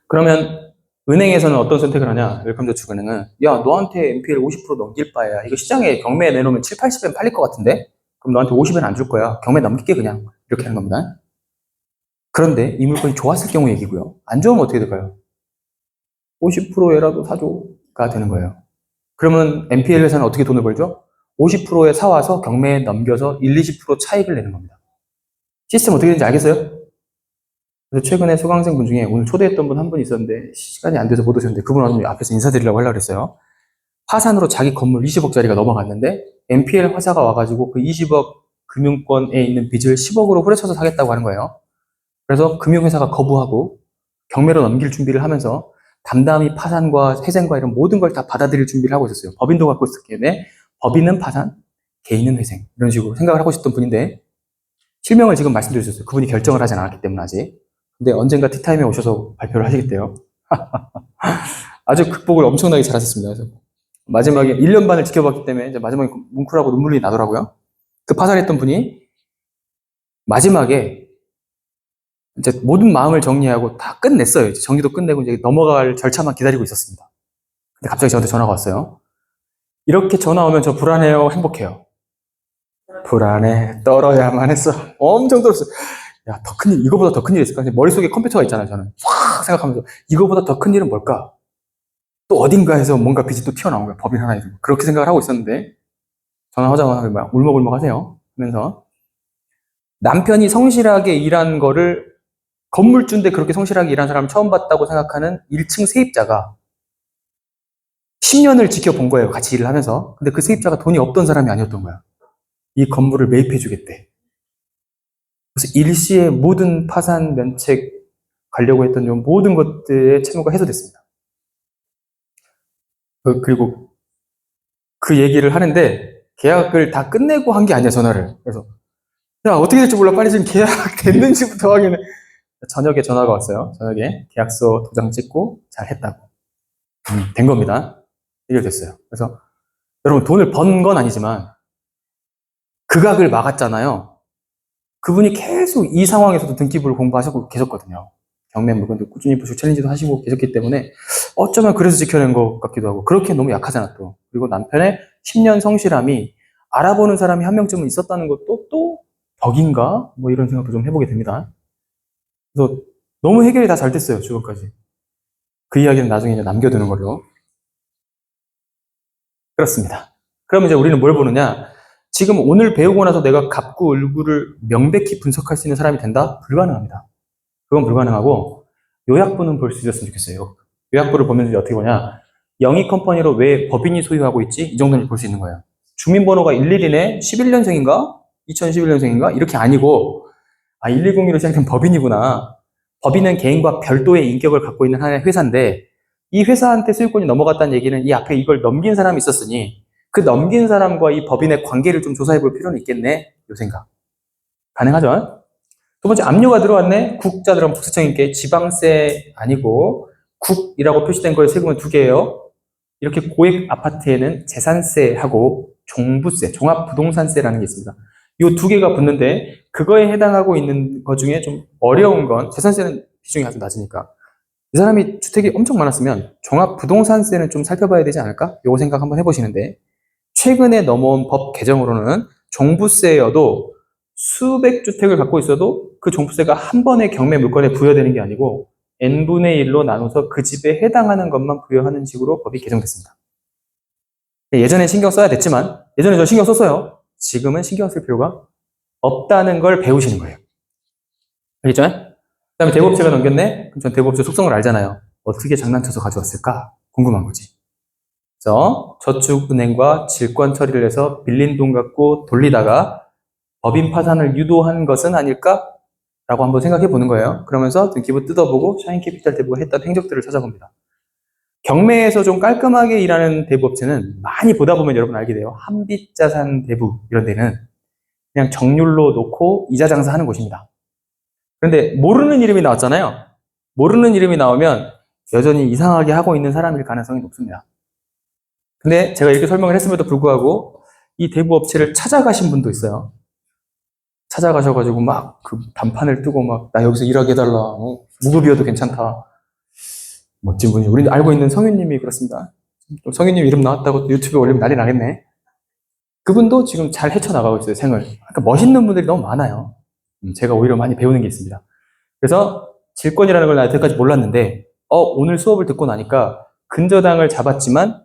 그러면 은행에서는 어떤 선택을 하냐? 웰컴저축은행은 야, 너한테 NPL 50% 넘길 바에야. 이거 시장에 경매에 내놓으면 7, 80엔 팔릴 것 같은데? 그럼 너한테 50엔 안 줄 거야. 경매 넘길게 그냥. 이렇게 하는 겁니다. 그런데 이 물건이 좋았을 경우 얘기고요. 안 좋으면 어떻게 될까요? 50%에라도 사줘가 되는 거예요. 그러면 NPL 회사는 어떻게 돈을 벌죠? 50%에 사와서 경매에 넘겨서 1, 20% 차익을 내는 겁니다. 시스템 어떻게 되는지 알겠어요? 그래서 최근에 수강생 분 중에 오늘 초대했던 분 한 분 있었는데 시간이 안 돼서 못 오셨는데 그분 오늘 앞에서 인사드리려고 하려고 그랬어요. 파산으로 자기 건물 20억짜리가 넘어갔는데 NPL 화사가 와가지고 그 20억 금융권에 있는 빚을 10억으로 후려쳐서 사겠다고 하는 거예요. 그래서 금융회사가 거부하고 경매로 넘길 준비를 하면서 담담히 파산과 회생과 이런 모든 걸 다 받아들일 준비를 하고 있었어요. 법인도 갖고 있었기 때문에 법인은 파산, 개인은 회생 이런 식으로 생각을 하고 있었던 분인데 실명을 지금 말씀드렸어요. 그분이 결정을 하지 않았기 때문에 아직. 근데 언젠가 티타임에 오셔서 발표를 하시겠대요. 아주 극복을 엄청나게 잘하셨습니다. 그래서 마지막에 1년 반을 지켜봤기 때문에 이제 마지막에 뭉클하고 눈물이 나더라고요. 그 파산했던 분이 마지막에 이제 모든 마음을 정리하고 다 끝냈어요. 이제 정리도 끝내고 이제 넘어갈 절차만 기다리고 있었습니다. 근데 갑자기 저한테 전화가 왔어요. 이렇게 전화 오면 저 불안해요, 행복해요? 불안해 떨어야만 했어. 엄청 떨었어. 야, 더 큰 일, 이거보다 더 큰 일이 있을까? 머릿속에 컴퓨터가 있잖아요, 저는. 확 생각하면서, 이거보다 더 큰 일은 뭘까? 또 어딘가에서 뭔가 빛이 또 튀어나온 거야, 법인 하나에서. 그렇게 생각을 하고 있었는데, 전화하자마자 막 울먹울먹 하세요. 하면서, 남편이 성실하게 일한 거를, 건물주인데 그렇게 성실하게 일한 사람 처음 봤다고 생각하는 1층 세입자가 10년을 지켜본 거예요, 같이 일을 하면서. 근데 그 세입자가 돈이 없던 사람이 아니었던 거야. 이 건물을 매입해주겠대. 그래서 일시에 모든 파산 면책 가려고 했던 요 모든 것들의 채무가 해소됐습니다. 그리고 그 얘기를 하는데 계약을 다 끝내고 한 게 아니야, 전화를. 그래서 야, 어떻게 될지 몰라. 빨리 지금 계약 됐는지부터 확인해. 저녁에 전화가 왔어요. 저녁에 계약서 도장 찍고 잘 했다고. 된 겁니다. 해결됐어요. 그래서 여러분, 돈을 번 건 아니지만 극악을 막았잖아요. 그분이 계속 이 상황에서도 등기부를 공부하시고 계셨거든요. 경매 물건도 꾸준히 보시고 챌린지도 하시고 계셨기 때문에 어쩌면 그래서 지켜낸 것 같기도 하고, 그렇게 너무 약하잖아 또. 그리고 남편의 10년 성실함이 알아보는 사람이 한 명쯤은 있었다는 것도 또 덕인가? 뭐 이런 생각도 좀 해보게 됩니다. 그래서 너무 해결이 다 잘 됐어요, 지금까지. 그 이야기는 나중에 이제 남겨두는 걸로. 그렇습니다. 그럼 이제 우리는 뭘 보느냐? 지금 오늘 배우고 나서 내가 갑구, 을구를 명백히 분석할 수 있는 사람이 된다? 불가능합니다. 그건 불가능하고, 요약부는 볼 수 있었으면 좋겠어요. 요약부를 보면 이제 어떻게 보냐? 영희 컴퍼니로 왜 법인이 소유하고 있지? 이 정도는 볼 수 있는 거예요. 주민번호가 111이네? 11년생인가? 2011년생인가? 이렇게 아니고, 1102로 시작된 법인이구나. 법인은 개인과 별도의 인격을 갖고 있는 하나의 회사인데, 이 회사한테 소유권이 넘어갔다는 얘기는 이 앞에 이걸 넘긴 사람이 있었으니, 그 넘긴 사람과 이 법인의 관계를 좀 조사해 볼 필요는 있겠네? 요 생각. 가능하죠? 두 번째, 압류가 들어왔네? 국자들은 국세청인께 지방세 아니고 국이라고 표시된 거에 세금은 두 개예요. 이렇게 고액 아파트에는 재산세하고 종부세, 종합부동산세라는 게 있습니다. 이 두 개가 붙는데 그거에 해당하고 있는 것 중에 좀 어려운 건 재산세는 비중이 아주 낮으니까. 이 사람이 주택이 엄청 많았으면 종합부동산세는 좀 살펴봐야 되지 않을까? 요거 생각 한번 해보시는데, 최근에 넘어온 법 개정으로는 종부세여도 수백 주택을 갖고 있어도 그 종부세가 한 번에 경매 물건에 부여되는 게 아니고 n분의 1로 나눠서 그 집에 해당하는 것만 부여하는 식으로 법이 개정됐습니다. 예전에 신경 써야 됐지만, 예전에 저 신경 썼어요. 지금은 신경 쓸 필요가 없다는 걸 배우시는 거예요. 알겠죠? 그 다음에 대부업체가 넘겼네? 그럼 전 대부업체 속성을 알잖아요. 어떻게 장난쳐서 가져왔을까? 궁금한 거지. 그래서 저축은행과 질권 처리를 해서 빌린 돈 갖고 돌리다가 법인 파산을 유도한 것은 아닐까? 라고 한번 생각해 보는 거예요. 그러면서 등기부 뜯어보고 샤인캐피탈 대부가 했던 행적들을 찾아봅니다. 경매에서 좀 깔끔하게 일하는 대부업체는 많이 보다 보면 여러분 알게 돼요. 한빛자산 대부 이런 데는 그냥 정률로 놓고 이자 장사하는 곳입니다. 그런데 모르는 이름이 나왔잖아요. 모르는 이름이 나오면 여전히 이상하게 하고 있는 사람일 가능성이 높습니다. 근데 제가 이렇게 설명을 했음에도 불구하고 이 대부업체를 찾아가신 분도 있어요. 찾아가셔가지고 막 그 단판을 뜨고 막 나 여기서 일하게 해달라. 무급이어도 괜찮다. 멋진 분이. 우리 알고 있는 성윤님이 그렇습니다. 또 성윤님 이름 나왔다고 또 유튜브에 올리면 난리 나겠네. 그분도 지금 잘 헤쳐나가고 있어요, 생을. 그러니까 멋있는 분들이 너무 많아요. 제가 오히려 많이 배우는 게 있습니다. 그래서 질권이라는 걸 나 여태까지 몰랐는데, 오늘 수업을 듣고 나니까 근저당을 잡았지만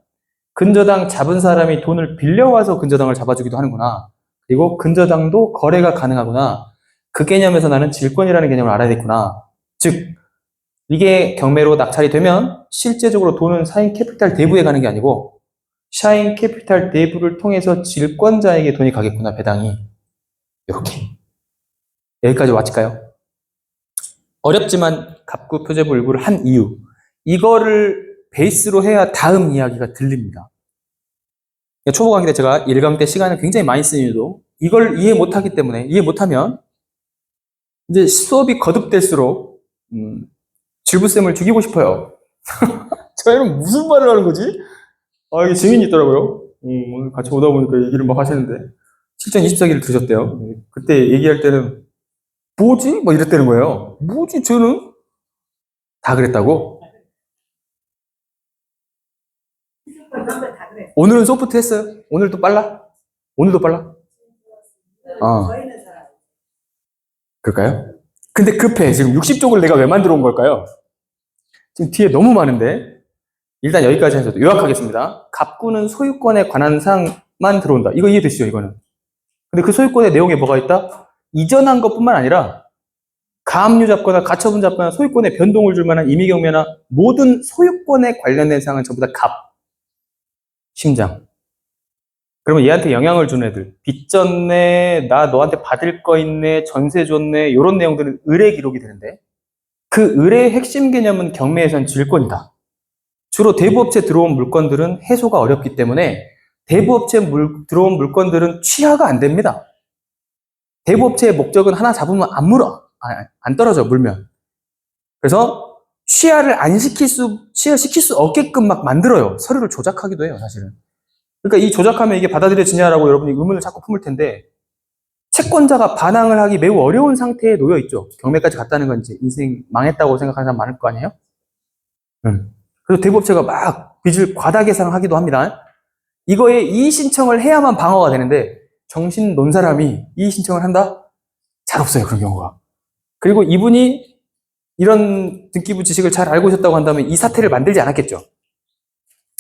근저당 잡은 사람이 돈을 빌려와서 근저당을 잡아주기도 하는구나. 그리고 근저당도 거래가 가능하구나. 그 개념에서 나는 질권이라는 개념을 알아야겠구나. 즉, 이게 경매로 낙찰이 되면 실제적으로 돈은 샤인 캐피탈 대부에 가는 게 아니고 샤인 캐피탈 대부를 통해서 질권자에게 돈이 가겠구나, 배당이. 이렇게. 여기까지 와칠까요? 어렵지만 갑구 표제부 일부를 한 이유. 이거를 베이스로 해야 다음 이야기가 들립니다. 초보 강의 때 제가 1강 때 시간을 굉장히 많이 쓴 이유도 이걸 이해 못하기 때문에, 이해 못하면 이제 수업이 거듭될수록 질부쌤을 죽이고 싶어요. 저 애는 무슨 말을 하는 거지? 이게 증인이 있더라고요. 오늘 같이 오다 보니까 얘기를 막 하시는데 실전 24기를 들으셨대요. 그때 얘기할 때는 뭐지? 막 이랬다는 거예요. 뭐지 쟤는? 다 그랬다고? 오늘은 소프트 했어요? 오늘도 빨라? 오늘도 빨라? 저희는 잘 알아요. 그럴까요? 근데 급해. 지금 60쪽을 내가 왜 만들어 온 걸까요? 지금 뒤에 너무 많은데. 일단 여기까지 해서 요약하겠습니다. 갑구는 소유권에 관한 사항만 들어온다. 이거 이해되시죠, 이거는? 근데 그 소유권의 내용에 뭐가 있다? 이전한 것뿐만 아니라 가압류 잡거나 가처분 잡거나 소유권에 변동을 줄 만한 임의경매나 모든 소유권에 관련된 사항은 전부 다 갑, 심장. 그러면 얘한테 영향을 주는 애들, 빚 졌네, 나 너한테 받을 거 있네, 전세 줬네, 이런 내용들은 의뢰 기록이 되는데 그 의뢰의 핵심 개념은 경매에선 질권이다. 주로 대부업체 들어온 물건들은 해소가 어렵기 때문에 대부업체 들어온 물건들은 취하가 안 됩니다. 대부업체의 목적은 하나 잡으면 안 물어. 안 떨어져, 물면. 그래서 취하시킬 수 없게끔 막 만들어요. 서류를 조작하기도 해요, 사실은. 그러니까 이 조작하면 이게 받아들여지냐라고 여러분이 의문을 자꾸 품을 텐데, 채권자가 반항을 하기 매우 어려운 상태에 놓여 있죠. 경매까지 갔다는 건 이제 인생 망했다고 생각하는 사람 많을 거 아니에요? 그래서 대부업체가 막 빚을 과다 계상하기도 합니다. 이거에 이의 신청을 해야만 방어가 되는데, 정신 논 사람이 이의 신청을 한다? 잘 없어요, 그런 경우가. 그리고 이분이 이런 등기부 지식을 잘 알고 있었다고 한다면 이 사태를 만들지 않았겠죠.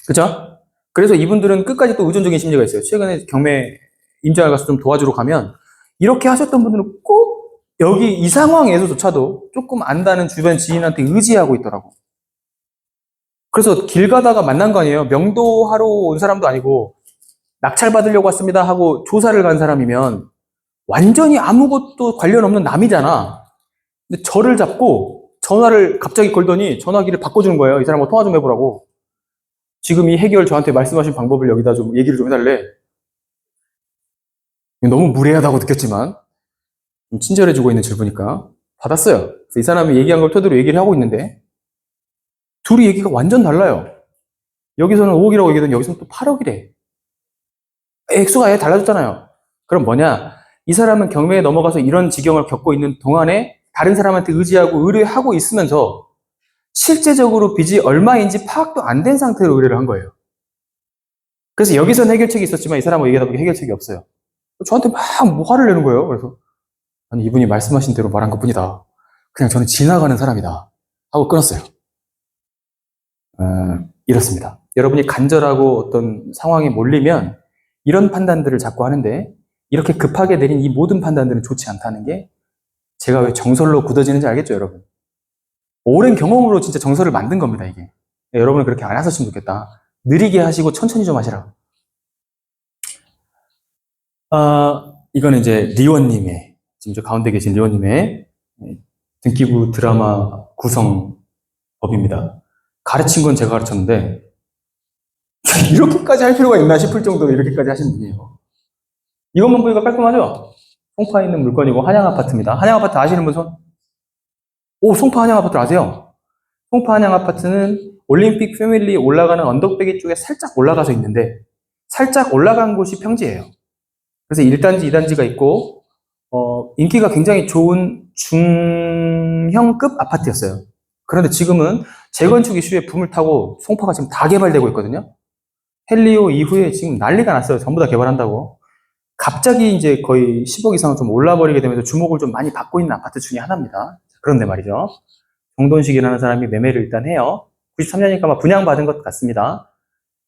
그죠? 그래서 이분들은 끝까지 또 의존적인 심리가 있어요. 최근에 경매 임장을 가서 좀 도와주러 가면 이렇게 하셨던 분들은 꼭 여기 이 상황에서조차도 조금 안다는 주변 지인한테 의지하고 있더라고. 그래서 길 가다가 만난 거 아니에요. 명도하러 온 사람도 아니고 낙찰 받으려고 왔습니다 하고 조사를 간 사람이면 완전히 아무것도 관련 없는 남이잖아. 근데 저를 잡고 전화를 갑자기 걸더니 전화기를 바꿔주는 거예요. 이 사람하고 통화 좀 해보라고. 지금 이 해결 저한테 말씀하신 방법을 여기다 좀 얘기를 좀 해달래. 너무 무례하다고 느꼈지만 좀 친절해지고 있는 질문이니까 받았어요. 그래서 이 사람이 얘기한 걸 토대로 얘기를 하고 있는데 둘이 얘기가 완전 달라요. 여기서는 5억이라고 얘기하더니 여기서는 또 8억이래. 액수가 아예 달라졌잖아요. 그럼 뭐냐? 이 사람은 경매에 넘어가서 이런 지경을 겪고 있는 동안에 다른 사람한테 의지하고 의뢰하고 있으면서 실제적으로 빚이 얼마인지 파악도 안 된 상태로 의뢰를 한 거예요. 그래서 여기서는 해결책이 있었지만 이 사람하고 얘기하다 보니 해결책이 없어요. 저한테 막 뭐 화를 내는 거예요. 그래서 아니 이분이 말씀하신 대로 말한 것뿐이다. 그냥 저는 지나가는 사람이다. 하고 끊었어요. 이렇습니다. 여러분이 간절하고 어떤 상황에 몰리면 이런 판단들을 자꾸 하는데 이렇게 급하게 내린 이 모든 판단들은 좋지 않다는 게 제가 왜 정설로 굳어지는지 알겠죠, 여러분? 오랜 경험으로 진짜 정설을 만든 겁니다, 이게. 여러분은 그렇게 안 하셨으면 좋겠다. 느리게 하시고 천천히 좀 하시라. 이거는 이제 리원님의, 지금 저 가운데 계신 리원님의 등기부 드라마 구성법입니다. 가르친 건 제가 가르쳤는데, 이렇게까지 할 필요가 있나 싶을 정도로 이렇게까지 하신 분이에요. 이것만 보니까 깔끔하죠? 송파에 있는 물건이고, 한양아파트입니다. 한양아파트 아시는 분 손? 오, 송파 한양아파트 아세요? 송파 한양아파트는 올림픽 패밀리 올라가는 언덕배기 쪽에 살짝 올라가서 있는데, 살짝 올라간 곳이 평지예요. 그래서 1단지, 2단지가 있고, 인기가 굉장히 좋은 중형급 아파트였어요. 그런데 지금은 재건축 이슈에 붐을 타고 송파가 지금 다 개발되고 있거든요. 헬리오 이후에 지금 난리가 났어요. 전부 다 개발한다고. 갑자기 이제 거의 10억 이상은 좀 올라버리게 되면서 주목을 좀 많이 받고 있는 아파트 중에 하나입니다. 그런데 말이죠. 정돈식이라는 사람이 매매를 일단 해요. 93년이니까 아마 분양받은 것 같습니다.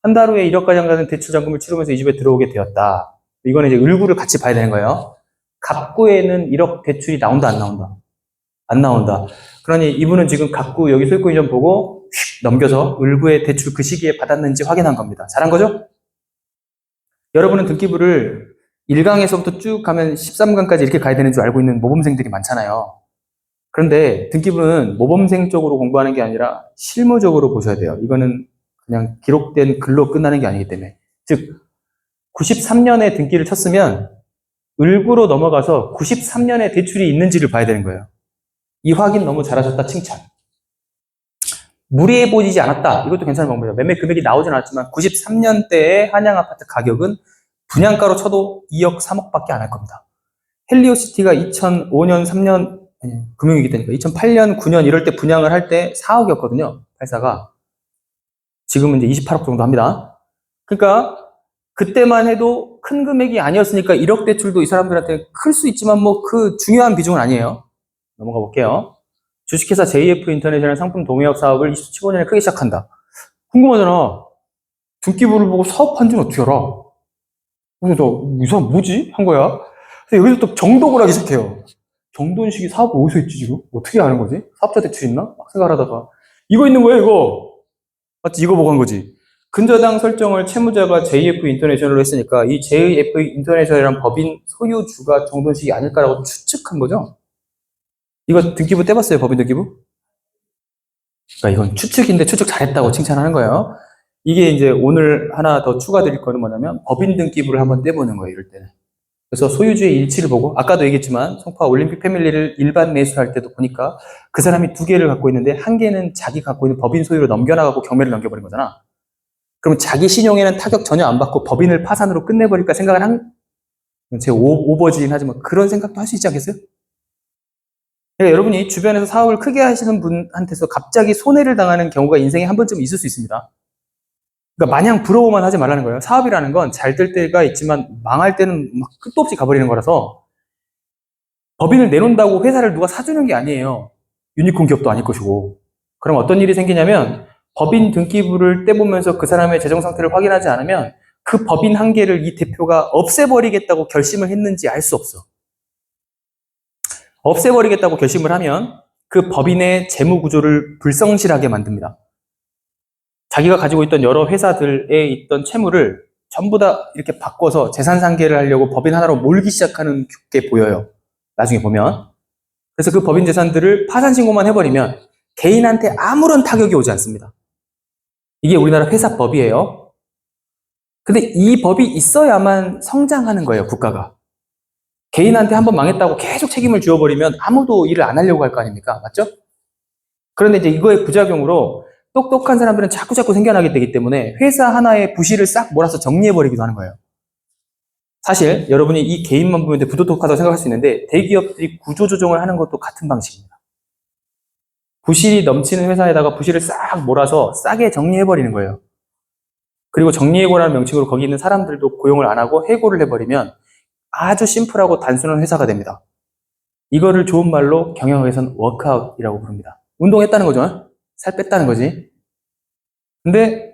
한 달 후에 1억 가량 되는 대출 잔금을 치르면서 이 집에 들어오게 되었다. 이거는 이제 을구를 같이 봐야 되는 거예요. 갑구에는 1억 대출이 나온다, 안 나온다? 안 나온다. 그러니 이분은 지금 갑구 여기 소유권 이전 보고 휙 넘겨서 을구의 대출 그 시기에 받았는지 확인한 겁니다. 잘한 거죠? 여러분은 등기부를 1강에서부터 쭉 가면 13강까지 이렇게 가야 되는 줄 알고 있는 모범생들이 많잖아요. 그런데 등기부는 모범생적으로 공부하는 게 아니라 실무적으로 보셔야 돼요. 이거는 그냥 기록된 글로 끝나는 게 아니기 때문에. 즉 93년에 등기를 쳤으면 을구로 넘어가서 93년에 대출이 있는지를 봐야 되는 거예요. 이 확인 너무 잘하셨다 칭찬. 무리해 보이지 않았다. 이것도 괜찮은 방법이에요. 매매 금액이 나오진 않았지만 93년대의 한양아파트 가격은 분양가로 쳐도 2억, 3억밖에 안 할 겁니다. 헬리오시티가 2005년, 3년 금융위기 때니까 2008년, 9년 이럴 때 분양을 할 때 4억이었거든요. 84가. 지금은 이제 28억 정도 합니다. 그러니까 그때만 해도 큰 금액이 아니었으니까 1억 대출도 이 사람들한테 클 수 있지만 뭐 그 중요한 비중은 아니에요. 넘어가 볼게요. 주식회사 JF 인터내셔널 상품 도매업 사업을 2015년에 크게 시작한다. 궁금하잖아. 등기부를 보고 사업한지는 어떻게 알아? 그래서 이 사람 뭐지? 한 거야. 그래서 여기서 또 정독을 하기 시작해요. 정돈식이 사업 어디서 있지 지금? 어떻게 아는 거지? 사업자 대출 있나? 막 생각하다가 이거 있는 거예요 이거. 맞지? 이거 보고 한 거지. 근저당 설정을 채무자가 JF 인터내셔널로 했으니까 이 JF 인터내셔널이란 법인 소유주가 정돈식이 아닐까라고 추측한 거죠. 이거 등기부 떼봤어요? 법인 등기부? 그러니까 이건 추측인데 추측 잘했다고 칭찬하는 거예요. 이게 이제 오늘 하나 더 추가드릴 거는 뭐냐면 법인 등기부를 한번 떼보는 거예요, 이럴 때는. 그래서 소유주의 일치를 보고 아까도 얘기했지만 송파 올림픽 패밀리를 일반 매수할 때도 보니까 그 사람이 두 개를 갖고 있는데 한 개는 자기 갖고 있는 법인 소유로 넘겨나가고 경매를 넘겨버린 거잖아. 그럼 자기 신용에는 타격 전혀 안 받고 법인을 파산으로 끝내버릴까 생각을 제 오버지긴 하지만 그런 생각도 할 수 있지 않겠어요? 그러니까 여러분이 주변에서 사업을 크게 하시는 분한테서 갑자기 손해를 당하는 경우가 인생에 한 번쯤 있을 수 있습니다. 그러니까 마냥 부러워만 하지 말라는 거예요. 사업이라는 건 잘 될 때가 있지만 망할 때는 막 끝도 없이 가버리는 거라서 법인을 내놓는다고 회사를 누가 사주는 게 아니에요. 유니콘 기업도 아닐 것이고. 그럼 어떤 일이 생기냐면 법인 등기부를 떼보면서 그 사람의 재정 상태를 확인하지 않으면 그 법인 한 개를 이 대표가 없애버리겠다고 결심을 했는지 알 수 없어. 없애버리겠다고 결심을 하면 그 법인의 재무 구조를 불성실하게 만듭니다. 자기가 가지고 있던 여러 회사들에 있던 채무를 전부 다 이렇게 바꿔서 재산 상계를 하려고 법인 하나로 몰기 시작하는 게 보여요. 나중에 보면. 그래서 그 법인 재산들을 파산 신고만 해버리면 개인한테 아무런 타격이 오지 않습니다. 이게 우리나라 회사법이에요. 근데 이 법이 있어야만 성장하는 거예요, 국가가. 개인한테 한번 망했다고 계속 책임을 지워버리면 아무도 일을 안 하려고 할 거 아닙니까? 맞죠? 그런데 이제 이거의 부작용으로 똑똑한 사람들은 자꾸자꾸 생겨나게 되기 때문에 회사 하나의 부실을 싹 몰아서 정리해버리기도 하는 거예요. 사실 여러분이 이 개인만 보면 부도덕하다고 생각할 수 있는데 대기업들이 구조조정을 하는 것도 같은 방식입니다. 부실이 넘치는 회사에다가 부실을 싹 몰아서 싸게 정리해버리는 거예요. 그리고 정리해고라는 명칭으로 거기 있는 사람들도 고용을 안 하고 해고를 해버리면 아주 심플하고 단순한 회사가 됩니다. 이거를 좋은 말로 경영학에서는 워크아웃이라고 부릅니다. 운동했다는 거죠. 살 뺐다는 거지. 근데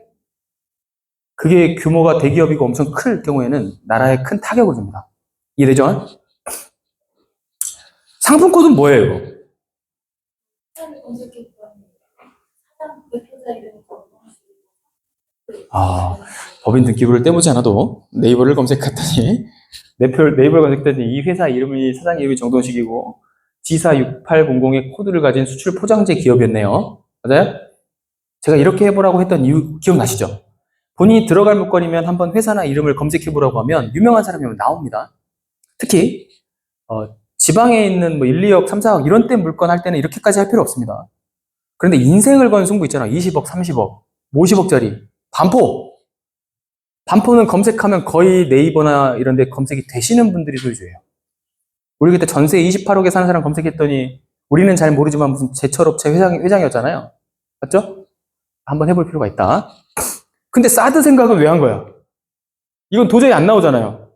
그게 규모가 대기업이고 엄청 클 경우에는 나라에 큰 타격을 줍니다. 이해되죠? 상품코드는 뭐예요, 이거? 법인 등기부를 떼보지 않아도 네이버를 검색했더니 네이버를 검색했더니 이 회사 이름이 사장 이름이 정돈식이고 지사 6800의 코드를 가진 수출 포장재 기업이었네요. 맞아요? 제가 이렇게 해보라고 했던 이유 기억나시죠? 본인이 들어갈 물건이면 한번 회사나 이름을 검색해보라고 하면 유명한 사람이면 나옵니다. 특히 지방에 있는 뭐 1, 2억, 3, 4억 이런 때 물건 할 때는 이렇게까지 할 필요 없습니다. 그런데 인생을 건 승부 있잖아. 20억, 30억, 50억짜리 반포는 검색하면 거의 네이버나 이런 데 검색이 되시는 분들이 소유주예요. 우리 그때 전세 28억에 사는 사람 검색했더니 우리는 잘 모르지만 무슨 제철업체 회장이었잖아요. 맞죠? 한번 해볼 필요가 있다. 근데 사드 생각은 왜 한 거야? 이건 도저히 안 나오잖아요.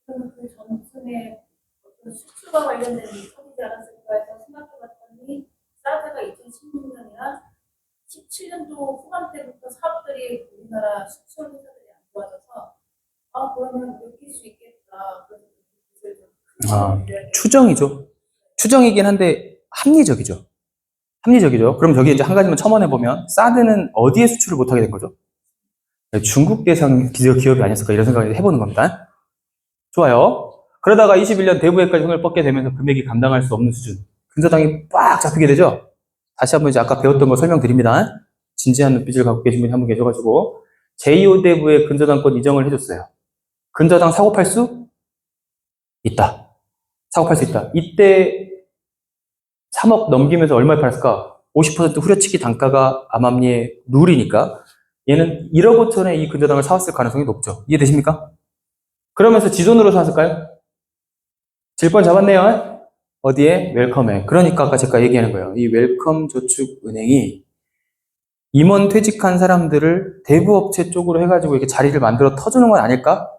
그러면 그 전쯤에 어떤 수출과 관련된 일이 않았을까 해서 생각해봤더니 사드가 2016년이나 17년도 후반 때부터 사업들이 우리나라 수출 회사들이 안 좋아져서 그러면 느낄 수 있겠다. 추정이죠. 추정이긴 한데 합리적이죠. 합리적이죠. 그럼 저기 이제 한 가지만 첨언해보면 사드는 어디에 수출을 못하게 된 거죠? 중국 대상 기업이 아니었을까 이런 생각을 해보는 겁니다. 좋아요. 그러다가 21년 대부에까지 손을 뻗게 되면서 금액이 감당할 수 없는 수준. 근저당이 빡 잡히게 되죠. 다시 한번 이제 아까 배웠던 거 설명드립니다. 진지한 눈빛을 갖고 계신 분이 한 분 계셔가지고 제2호 대부에 근저당권 이정을 해줬어요. 근저당 사고 팔 수 있다. 사고 팔 수 있다. 이때 3억 넘기면서 얼마에 팔았을까? 50% 후려치기 단가가 암암리의 룰이니까 얘는 1억 5천에 이 근저당을 사왔을 가능성이 높죠. 이해되십니까? 그러면서 지 돈으로 샀을까요? 질번 잡았네요. 어디에? 웰컴에. 그러니까 아까 제가 얘기하는 거예요. 이 웰컴 저축은행이 임원 퇴직한 사람들을 대부업체 쪽으로 해가지고 이렇게 자리를 만들어 터주는 건 아닐까?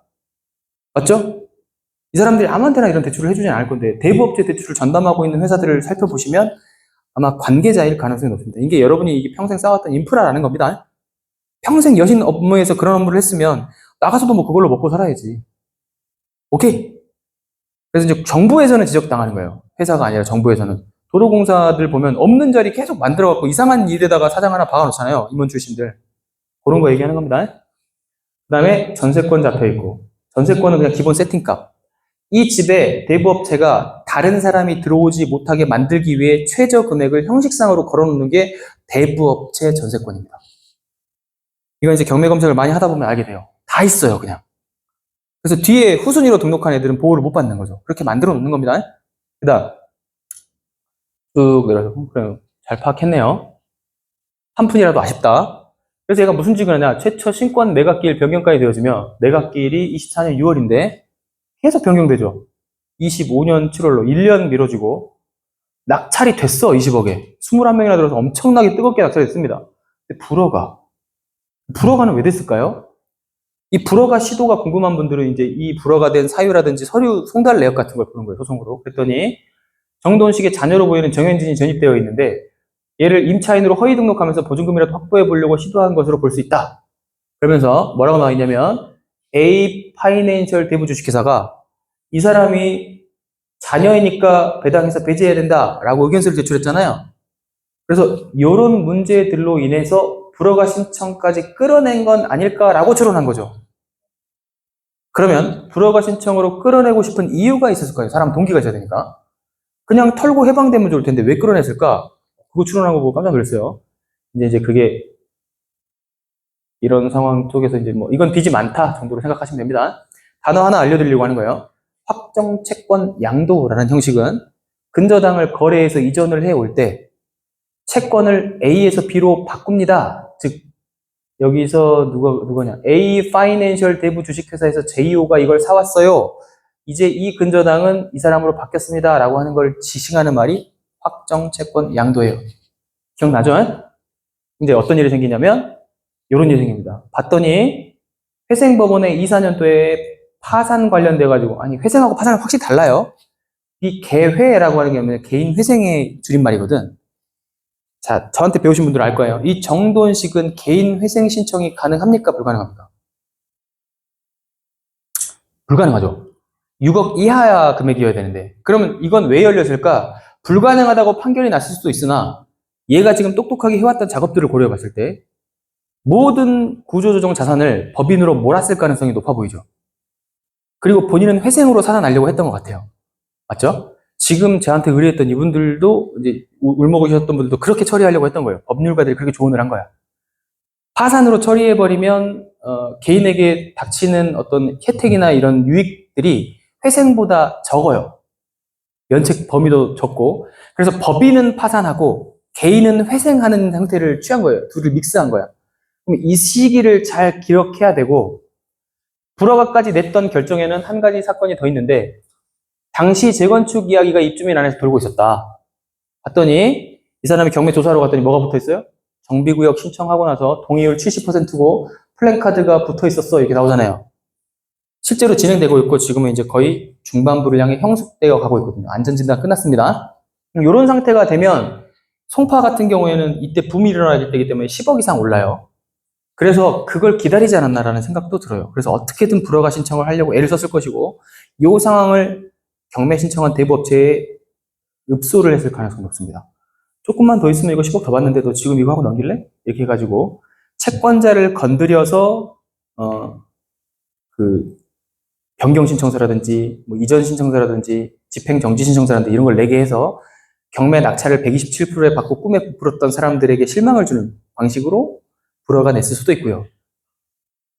맞죠? 이 사람들이 아무한테나 이런 대출을 해주진 않을 건데 대부업체 대출을 전담하고 있는 회사들을 살펴보시면 아마 관계자일 가능성이 높습니다. 이게 여러분이 이게 평생 쌓았던 인프라라는 겁니다. 평생 여신 업무에서 그런 업무를 했으면 나가서도 뭐 그걸로 먹고 살아야지. 오케이? 그래서 이제 정부에서는 지적당하는 거예요. 회사가 아니라 정부에서는. 도로공사들 보면 없는 자리 계속 만들어갖고 이상한 일에다가 사장 하나 박아놓잖아요. 임원 출신들. 그런 거 얘기하는 겁니다. 그 다음에 전세권 잡혀있고. 전세권은 그냥 기본 세팅값. 이 집에 대부업체가 다른 사람이 들어오지 못하게 만들기 위해 최저 금액을 형식상으로 걸어놓는 게 대부업체 전세권입니다. 이건 이제 경매 검색을 많이 하다 보면 알게 돼요. 다 있어요, 그냥. 그래서 뒤에 후순위로 등록한 애들은 보호를 못 받는 거죠. 그렇게 만들어 놓는 겁니다. 그 다음, 그래요. 잘 파악했네요. 한 푼이라도 아쉽다. 그래서 얘가 무슨 직을 하냐. 최초 신권 매각기일 변경까지 되어지며, 매각기일이 24년 6월인데, 계속 변경되죠. 25년 7월로 1년 미뤄지고, 낙찰이 됐어, 20억에. 21명이나 들어서 엄청나게 뜨겁게 낙찰이 됐습니다. 근데 불허가는 왜 됐을까요? 이 불허가 시도가 궁금한 분들은 이제 이 불허가 된 사유라든지 서류 송달 내역 같은 걸 보는 거예요, 소송으로. 그랬더니 정돈식의 자녀로 보이는 정현진이 전입되어 있는데 얘를 임차인으로 허위 등록하면서 보증금이라도 확보해 보려고 시도한 것으로 볼 수 있다. 그러면서 뭐라고 나와 있냐면 A 파이낸셜 대부 주식회사가 이 사람이 자녀이니까 배당해서 배제해야 된다라고 의견서를 제출했잖아요. 그래서 이런 문제들로 인해서 불허가 신청까지 끌어낸 건 아닐까라고 추론한 거죠. 그러면 불허가 신청으로 끌어내고 싶은 이유가 있었을 거예요. 사람 동기가 있어야 되니까. 그냥 털고 해방되면 좋을 텐데 왜 끌어냈을까? 그거 추론한 거 보고 깜짝 놀랐어요. 이제 그게 이런 상황 속에서 이제 뭐 이건 빚이 많다 정도로 생각하시면 됩니다. 단어 하나 알려드리려고 하는 거예요. 확정 채권 양도라는 형식은 근저당을 거래해서 이전을 해올 때 채권을 A에서 B로 바꿉니다. 즉 여기서 누구냐? A 파이낸셜 대부 주식회사에서 JO가 이걸 사왔어요. 이제 이 근저당은 이 사람으로 바뀌었습니다. 라고 하는 걸 지칭하는 말이 확정 채권 양도예요. 기억나죠? 이제 어떤 일이 생기냐면 이런 일이 생깁니다. 봤더니 회생법원의 24년도에 파산 관련돼가지고 아니 회생하고 파산은 확실히 달라요. 이 개회라고 하는 게 뭐냐면 개인 회생의 줄임말이거든. 자, 저한테 배우신 분들 알 거예요. 이 정돈식은 개인 회생 신청이 가능합니까? 불가능합니까? 불가능하죠. 6억 이하 금액이어야 되는데. 그러면 이건 왜 열렸을까? 불가능하다고 판결이 났을 수도 있으나 얘가 지금 똑똑하게 해왔던 작업들을 고려해 봤을 때 모든 구조조정 자산을 법인으로 몰았을 가능성이 높아 보이죠. 그리고 본인은 회생으로 살아나려고 했던 것 같아요. 맞죠? 지금 저한테 의뢰했던 이분들도 이제 울먹으셨던 분들도 그렇게 처리하려고 했던 거예요. 법률가들이 그렇게 조언을 한 거야. 파산으로 처리해버리면 개인에게 닥치는 어떤 혜택이나 이런 유익들이 회생보다 적어요. 면책 범위도 적고. 그래서 법인은 파산하고 개인은 회생하는 형태를 취한 거예요. 둘을 믹스한 거야. 그럼 이 시기를 잘 기억해야 되고 불허가까지 냈던 결정에는 한 가지 사건이 더 있는데 당시 재건축 이야기가 입주민 안에서 돌고 있었다. 봤더니 이 사람이 경매 조사하러 갔더니 뭐가 붙어 있어요? 정비구역 신청하고 나서 동의율 70%고 플랜카드가 붙어 있었어. 이렇게 나오잖아요. 실제로 진행되고 있고 지금은 이제 거의 중반부를 향해 형성되어 가고 있거든요. 안전진단 끝났습니다. 이런 상태가 되면 송파 같은 경우에는 이때 붐이 일어나게 되기 때문에 10억 이상 올라요. 그래서 그걸 기다리지 않았나라는 생각도 들어요. 그래서 어떻게든 불허가 신청을 하려고 애를 썼을 것이고 이 상황을 경매 신청한 대부업체에 읍소를 했을 가능성이 높습니다. 조금만 더 있으면 이거 10억 더 받는데도 지금 이거 하고 넘길래? 이렇게 해가지고 채권자를 건드려서 그 변경 신청서라든지 뭐 이전 신청서라든지 집행 정지 신청서라든지 이런 걸 내게 해서 경매 낙찰을 127%에 받고 꿈에 부풀었던 사람들에게 실망을 주는 방식으로 불허가 냈을 수도 있고요.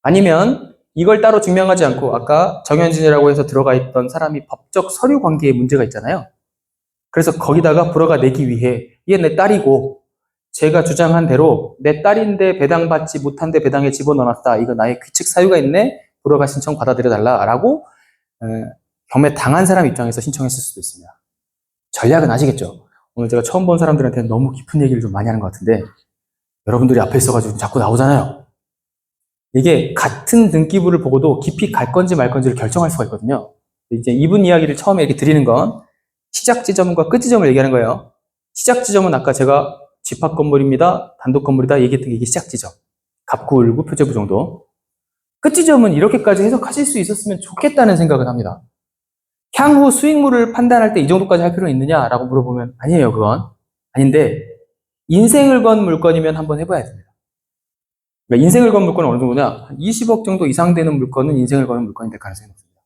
아니면 이걸 따로 증명하지 않고 아까 정현진이라고 해서 들어가 있던 사람이 법적 서류 관계에 문제가 있잖아요. 그래서 거기다가 불허가 내기 위해 얘 내 딸이고 제가 주장한 대로 내 딸인데 배당받지 못한데 배당에 집어넣어놨다. 이거 나의 규칙 사유가 있네. 불허가 신청 받아들여달라라고 경매 당한 사람 입장에서 신청했을 수도 있습니다. 전략은 아시겠죠? 오늘 제가 처음 본 사람들한테 너무 깊은 얘기를 좀 많이 하는 것 같은데 여러분들이 앞에 있어가지고 자꾸 나오잖아요. 이게 같은 등기부를 보고도 깊이 갈 건지 말 건지를 결정할 수가 있거든요. 이제 이분 이야기를 처음에 이렇게 드리는 건 시작 지점과 끝 지점을 얘기하는 거예요. 시작 지점은 아까 제가 집합 건물입니다, 단독 건물이다 얘기했던 게 이게 시작 지점. 갑구, 을구, 표제부 정도. 끝 지점은 이렇게까지 해석하실 수 있었으면 좋겠다는 생각을 합니다. 향후 수익률을 판단할 때 이 정도까지 할 필요는 있느냐라고 물어보면 아니에요, 그건. 아닌데 인생을 건 물건이면 한번 해봐야 됩니다. 그러니까 인생을 건 물건은 어느 정도냐? 20억 정도 이상 되는 물건은 인생을 거는 물건이 될 가능성이 높습니다.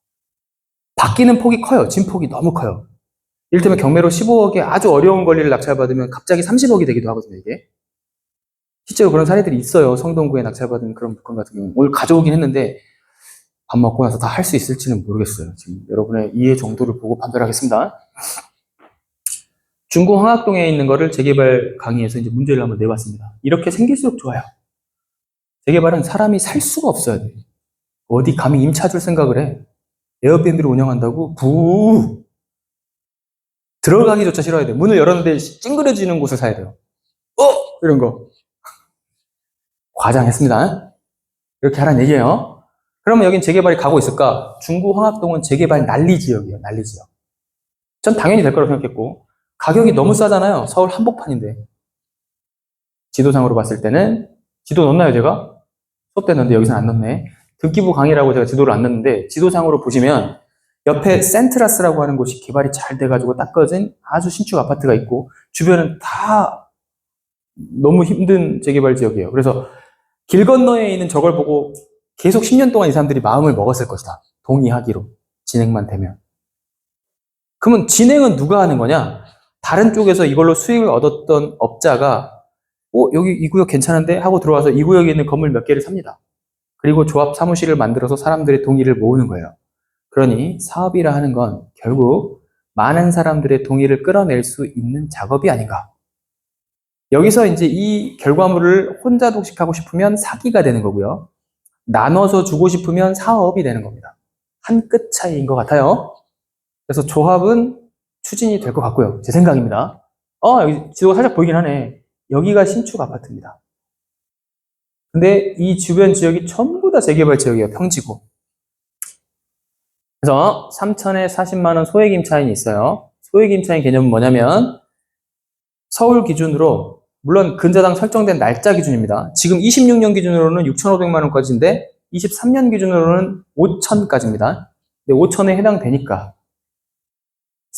바뀌는 폭이 커요. 진폭이 너무 커요. 이를테면 경매로 15억에 아주 어려운 권리를 낙찰받으면 갑자기 30억이 되기도 하거든요, 이게. 실제로 그런 사례들이 있어요. 성동구에 낙찰받은 그런 물건 같은 경우는. 오늘 가져오긴 했는데 밥 먹고 나서 다 할 수 있을지는 모르겠어요. 지금 여러분의 이해 정도를 보고 판별하겠습니다. 중구 황학동에 있는 거를 재개발 강의에서 이제 문제를 한번 내봤습니다. 이렇게 생길수록 좋아요. 재개발은 사람이 살 수가 없어요. 어디 감히 임차 줄 생각을 해. 에어비앤비를 운영한다고? 부 들어가기조차 싫어야 돼. 문을 열었는데 찡그려지는 곳을 사야 돼요. 이런 거. 과장했습니다. 이렇게 하라는 얘기예요. 그러면 여긴 재개발이 가고 있을까? 중구 황학동은 재개발 난리 지역이에요. 난리 지역. 전 당연히 될 거라고 생각했고 가격이 너무 싸잖아요. 서울 한복판인데. 지도상으로 봤을 때는 지도 넣었나요 제가? 수업 때 넣었는데 여기서는 안 넣네. 등기부 강의라고 제가 지도를 안 넣었는데 지도상으로 보시면 옆에 센트라스라고 하는 곳이 개발이 잘 돼가지고 닦아진 아주 신축 아파트가 있고 주변은 다 너무 힘든 재개발 지역이에요. 그래서 길 건너에 있는 저걸 보고 계속 10년 동안 이 사람들이 마음을 먹었을 것이다. 동의하기로. 진행만 되면. 그러면 진행은 누가 하는 거냐? 다른 쪽에서 이걸로 수익을 얻었던 업자가 여기 이 구역 괜찮은데? 하고 들어와서 이 구역에 있는 건물 몇 개를 삽니다. 그리고 조합 사무실을 만들어서 사람들의 동의를 모으는 거예요. 그러니 사업이라 하는 건 결국 많은 사람들의 동의를 끌어낼 수 있는 작업이 아닌가. 여기서 이제 이 결과물을 혼자 독식하고 싶으면 사기가 되는 거고요. 나눠서 주고 싶으면 사업이 되는 겁니다. 한 끗 차이인 것 같아요. 그래서 조합은 추진이 될 것 같고요. 제 생각입니다. 여기 지도가 살짝 보이긴 하네. 여기가 신축 아파트입니다. 근데 이 주변 지역이 전부 다 재개발 지역이에요. 평지고. 그래서 3천에 40만 원 소액 임차인이 있어요. 소액 임차인 개념은 뭐냐면 서울 기준으로 물론 근저당 설정된 날짜 기준입니다. 지금 26년 기준으로는 6,500만 원까지인데 23년 기준으로는 5천까지입니다. 근데 5천에 해당되니까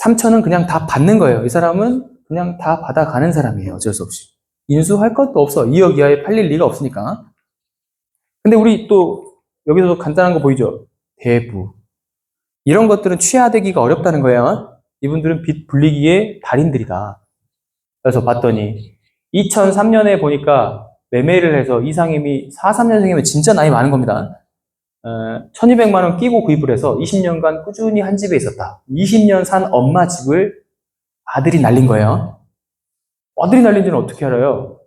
3천은 그냥 다 받는 거예요. 이 사람은 그냥 다 받아가는 사람이에요. 어쩔 수 없이. 인수할 것도 없어. 2억 이하에 팔릴 리가 없으니까. 근데 우리 또 여기서 간단한 거 보이죠? 대부. 이런 것들은 취하되기가 어렵다는 거예요. 이분들은 빚 불리기의 달인들이다. 그래서 봤더니 2003년에 보니까 매매를 해서 이상임이 43년생이면 진짜 나이 많은 겁니다. 1200만 원 끼고 구입을 해서 20년간 꾸준히 한 집에 있었다. 20년 산 엄마 집을 아들이 날린 거예요. 아들이 날린지는 어떻게 알아요?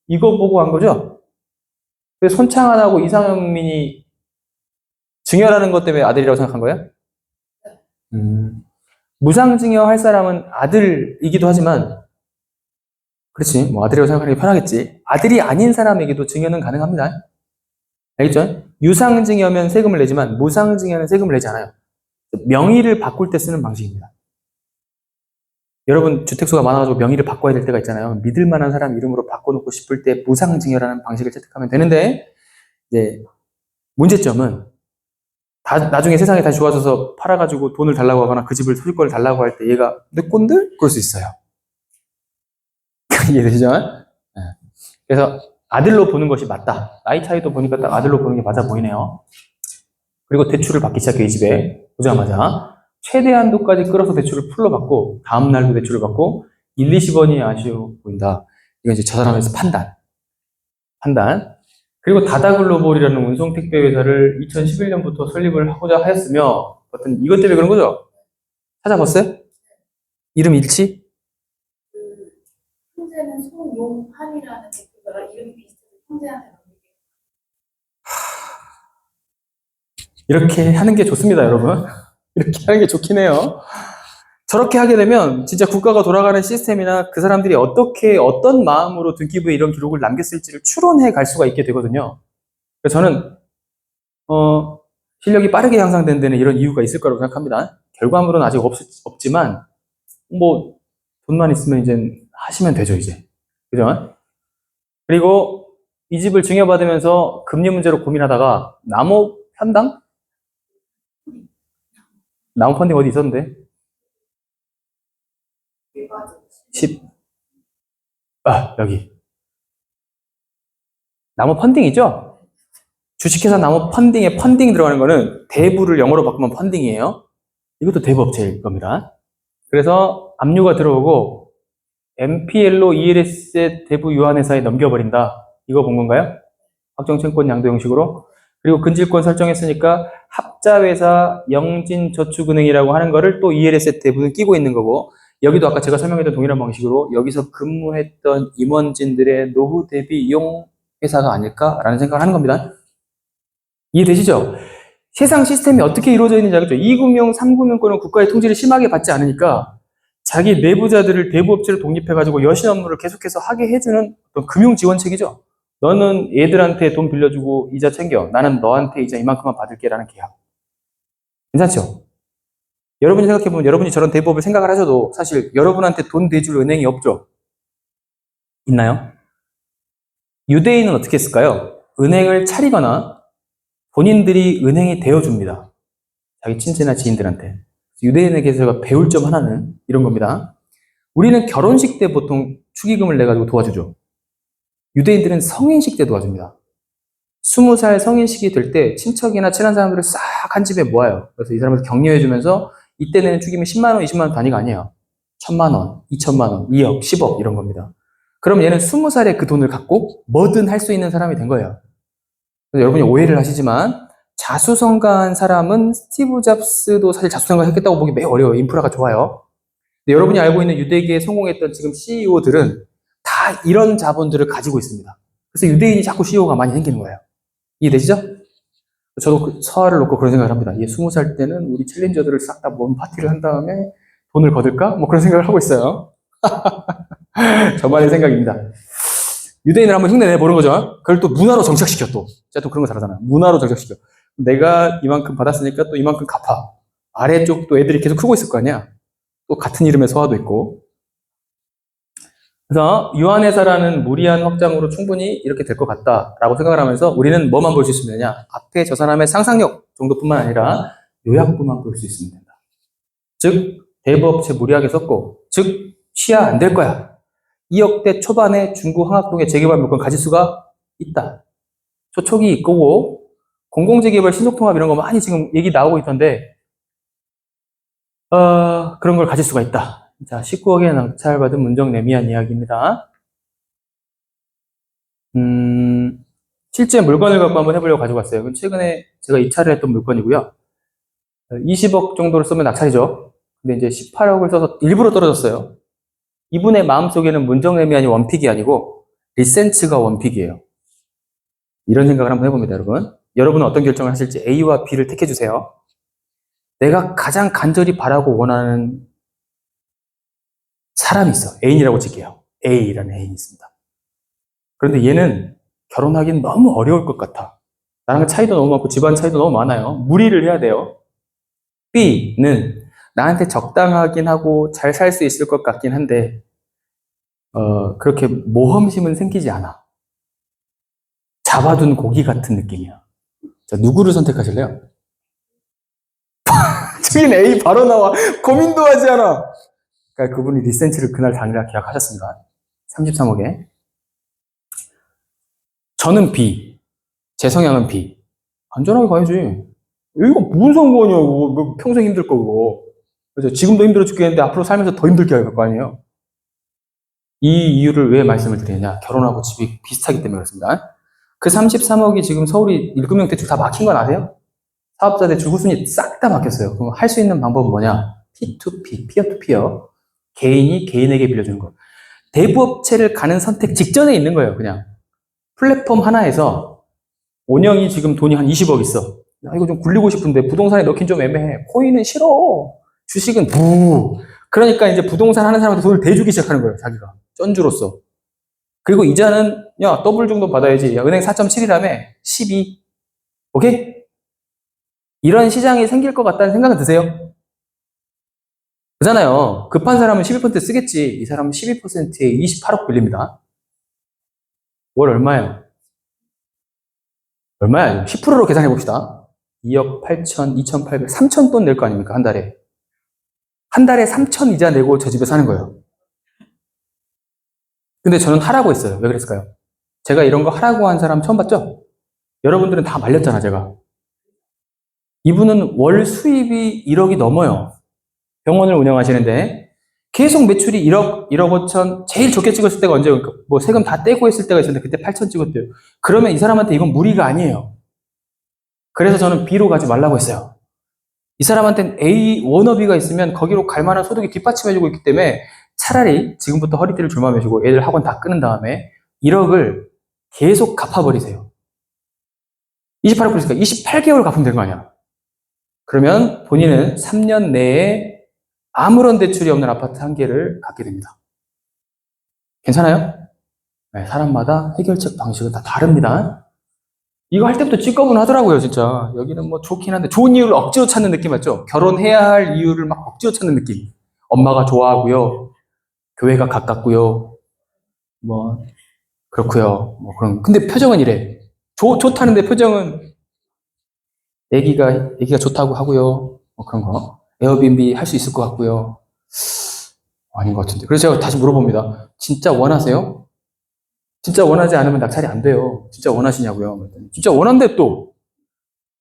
이거 보고 한 거죠? 그래서 손창 안 하고 이상민이 증여라는 것 때문에 아들이라고 생각한 거예요? 무상증여 할 사람은 아들이기도 하지만 그렇지, 뭐 아들이라고 생각하는 게 편하겠지. 아들이 아닌 사람에게도 증여는 가능합니다. 알겠죠? 유상증여면 세금을 내지만 무상증여는 세금을 내지 않아요. 명의를 바꿀 때 쓰는 방식입니다. 여러분 주택수가 많아가지고 명의를 바꿔야 될 때가 있잖아요. 믿을 만한 사람 이름으로 바꿔놓고 싶을 때 무상증여라는 방식을 채택하면 되는데 이제 문제점은 나중에 세상이 다시 좋아져서 팔아가지고 돈을 달라고 하거나 그 집을 소유권을 달라고 할 때 얘가 내 꼰들? 그럴 수 있어요. 이해되시죠? 네. 그래서 아들로 보는 것이 맞다. 나이 차이도 보니까 딱 아들로 보는 게 맞아 보이네요. 그리고 대출을 받기 시작해 이 집에 오자마자 최대 한도까지 끌어서 대출을 풀로 받고 다음 날도 대출을 받고 1, 20원이 아쉬워 보인다. 이건 이제 저 사람에서 판단. 그리고 다다글로벌이라는 운송택배 회사를 2011년부터 설립을 하고자 하였으며 어떤 이것 때문에 그런 거죠? 찾아봤어요? 이름 일치? 현재는 송용한이라는 대표가 이름이 비슷해서 현재한테 넘기게. 이렇게 하는 게 좋습니다, 여러분. 이렇게 하는 게 좋긴 해요. 저렇게 하게 되면 진짜 국가가 돌아가는 시스템이나 그 사람들이 어떻게 어떤 마음으로 등기부에 이런 기록을 남겼을지를 추론해 갈 수가 있게 되거든요. 그래서 저는 실력이 빠르게 향상된 데는 이런 이유가 있을 거라고 생각합니다. 결과물은 아직 없지만 뭐 돈만 있으면 이제 하시면 되죠, 이제. 그죠? 그리고 이 집을 증여받으면서 금리 문제로 고민하다가 나무 편당? 나무 펀딩 어디 있었는데? 10. 여기. 나무 펀딩이죠? 주식회사 나무 펀딩에 펀딩 들어가는 거는 대부를 영어로 바꾸면 펀딩이에요. 이것도 대부 업체일 겁니다. 그래서 압류가 들어오고 MPL로 ELS의 대부 유한회사에 넘겨버린다. 이거 본 건가요? 확정채권 양도 형식으로. 그리고 근질권 설정했으니까 합자회사 영진저축은행이라고 하는 거를 또 ELS의 대부는 끼고 있는 거고, 여기도 아까 제가 설명했던 동일한 방식으로 여기서 근무했던 임원진들의 노후 대비 이용 회사가 아닐까라는 생각을 하는 겁니다. 이해되시죠? 세상 시스템이 어떻게 이루어져 있는지 알겠죠? 2금융, 3금융권은 국가의 통제를 심하게 받지 않으니까 자기 내부자들을 대부업체로 독립해가지고 여신 업무를 계속해서 하게 해주는 어떤 금융지원책이죠. 너는 얘들한테 돈 빌려주고 이자 챙겨. 나는 너한테 이자 이만큼만 받을게 라는 계약. 괜찮죠? 여러분이 생각해보면 여러분이 저런 대부업을 생각을 하셔도 사실 여러분한테 돈 대줄 은행이 없죠? 있나요? 유대인은 어떻게 했을까요? 은행을 차리거나 본인들이 은행이 되어줍니다. 자기 친지나 지인들한테. 유대인에게서 배울 점 하나는 이런 겁니다. 우리는 결혼식 때 보통 축의금을 내가지고 도와주죠. 유대인들은 성인식 때 도와줍니다. 20살 성인식이 될 때 친척이나 친한 사람들을 싹 한 집에 모아요. 그래서 이 사람을 격려해주면서 이때 내는 축의금이 10만 원, 20만 원 단위가 아니에요. 1000만 원, 2000만 원, 2억, 10억 이런 겁니다. 그럼 얘는 20살에 그 돈을 갖고 뭐든 할 수 있는 사람이 된 거예요. 그래서 여러분이 오해를 하시지만 자수성가한 사람은 스티브 잡스도 사실 자수성가했겠다고 보기 매우 어려워요. 인프라가 좋아요. 근데 여러분이 알고 있는 유대계에 성공했던 지금 CEO들은 다 이런 자본들을 가지고 있습니다. 그래서 유대인이 자꾸 CEO가 많이 생기는 거예요. 이해되시죠? 저도 그 서화를 놓고 그런 생각을 합니다. 얘 20살 때는 우리 챌린저들을 싹 다 모은 파티를 한 다음에 돈을 거둘까? 뭐 그런 생각을 하고 있어요. 저만의 생각입니다. 유대인을 한번 흉내내 보는 거죠. 그걸 또 문화로 정착시켜 또. 제가 또 그런 거 잘하잖아요. 문화로 정착시켜. 내가 이만큼 받았으니까 또 이만큼 갚아. 아래쪽 또 애들이 계속 크고 있을 거 아니야. 또 같은 이름의 서화도 있고. 그래서 유한회사라는 무리한 확장으로 충분히 이렇게 될 것 같다라고 생각을 하면서 우리는 뭐만 볼 수 있으면 되냐? 앞에 저 사람의 상상력 정도뿐만 아니라 요약부만 볼 수 있으면 된다. 즉 대부업체 무리하게 썼고, 즉 취하 안 될 거야. 2억대 초반에 중구 황학동에 재개발 물건 가질 수가 있다. 초촉이 있고 공공재개발 신속통합 이런 거 많이 지금 얘기 나오고 있던데 그런 걸 가질 수가 있다. 자, 19억에 낙찰받은 문정래 미안 이야기입니다. 실제 물건을 갖고 한번 해보려고 가지고 왔어요. 이건 최근에 제가 입찰을 했던 물건이고요. 20억 정도를 쓰면 낙찰이죠. 근데 이제 18억을 써서 일부러 떨어졌어요. 이분의 마음속에는 문정래미안이 원픽이 아니고 리센츠가 원픽이에요. 이런 생각을 한번 해봅니다, 여러분. 여러분은 어떤 결정을 하실지 A와 B를 택해주세요. 내가 가장 간절히 바라고 원하는 사람이 있어. 애인이라고 칠게요. A라는 애인이 있습니다. 그런데 얘는 결혼하기는 너무 어려울 것 같아. 나랑 차이도 너무 많고 집안 차이도 너무 많아요. 무리를 해야 돼요. B는 나한테 적당하긴 하고 잘 살 수 있을 것 같긴 한데 그렇게 모험심은 생기지 않아. 잡아둔 고기 같은 느낌이야. 자, 누구를 선택하실래요? 저긴 A 바로 나와. 고민도 하지 않아. 그러니까 그분이 리센치를 그날 당일날 계약하셨습니다. 33억에. 저는 B. 제 성향은 B. 안전하게 가야지. 이거 무슨 상관이냐고. 뭐 평생 힘들 거고. 그래서 지금도 힘들어 죽겠는데 앞으로 살면서 더 힘들게 할 거 아니에요. 이 이유를 왜 말씀을 드리느냐. 결혼하고 집이 비슷하기 때문에 그렇습니다. 그 33억이 지금 서울이 1금융 대출 다 막힌 건 아세요? 사업자 대출 후순위 싹 다 막혔어요. 그럼 할 수 있는 방법은 뭐냐? P2P, 피어2피어. 개인이 개인에게 빌려주는 거. 대부업체를 가는 선택 직전에 있는 거예요, 그냥. 플랫폼 하나에서 원영이 지금 돈이 한 20억 있어. 야, 이거 좀 굴리고 싶은데 부동산에 넣긴 좀 애매해. 코인은 싫어. 주식은 부. 그러니까 이제 부동산 하는 사람한테 돈을 대주기 시작하는 거예요, 자기가. 쩐주로서. 그리고 이자는, 야, 더블 정도 받아야지. 야, 은행 4.7이라며? 12. 오케이? 이런 시장이 생길 것 같다는 생각은 드세요? 그잖아요. 급한 사람은 12% 쓰겠지. 이 사람은 12%에 28억 빌립니다. 월 얼마예요? 얼마야? 10%로 계산해 봅시다. 2억 8천, 2,800, 3천 돈 낼 거 아닙니까? 한 달에. 한 달에 3천 이자 내고 저 집에 사는 거예요. 근데 저는 하라고 했어요. 왜 그랬을까요? 제가 이런 거 하라고 한 사람 처음 봤죠? 여러분들은 다 말렸잖아, 제가. 이분은 월 수입이 1억이 넘어요. 병원을 운영하시는데 계속 매출이 1억, 1억 5천, 제일 좋게 찍었을 때가 언제, 뭐 세금 다 떼고 했을 때가 있었는데 그때 8천 찍었대요. 그러면 이 사람한테 이건 무리가 아니에요. 그래서 저는 B로 가지 말라고 했어요. 이 사람한테는 A 워너비가 있으면 거기로 갈 만한 소득이 뒷받침해주고 있기 때문에 차라리 지금부터 허리띠를 졸라매시고 애들 학원 다 끊은 다음에 1억을 계속 갚아버리세요. 28억 그러니까 28개월 갚으면 되는 거 아니야. 그러면 본인은 3년 내에 아무런 대출이 없는 아파트 한 개를 갖게 됩니다. 괜찮아요? 네, 사람마다 해결책 방식은 다 다릅니다. 이거 할 때부터 찌꺼분 하더라고요, 진짜. 여기는 뭐 좋긴 한데, 좋은 이유를 억지로 찾는 느낌 맞죠? 결혼해야 할 이유를 막 억지로 찾는 느낌. 엄마가 좋아하고요. 교회가 가깝고요. 뭐, 그렇고요. 뭐, 그런. 근데 표정은 이래. 좋다는데 표정은 애기가 좋다고 하고요. 뭐 그런 거. 에어비앤비 할 수 있을 것 같고요. 아닌 것 같은데. 그래서 제가 다시 물어봅니다. 진짜 원하세요? 진짜 원하지 않으면 낙찰이 안 돼요. 진짜 원하시냐고요. 그랬더니 진짜 원한대 또.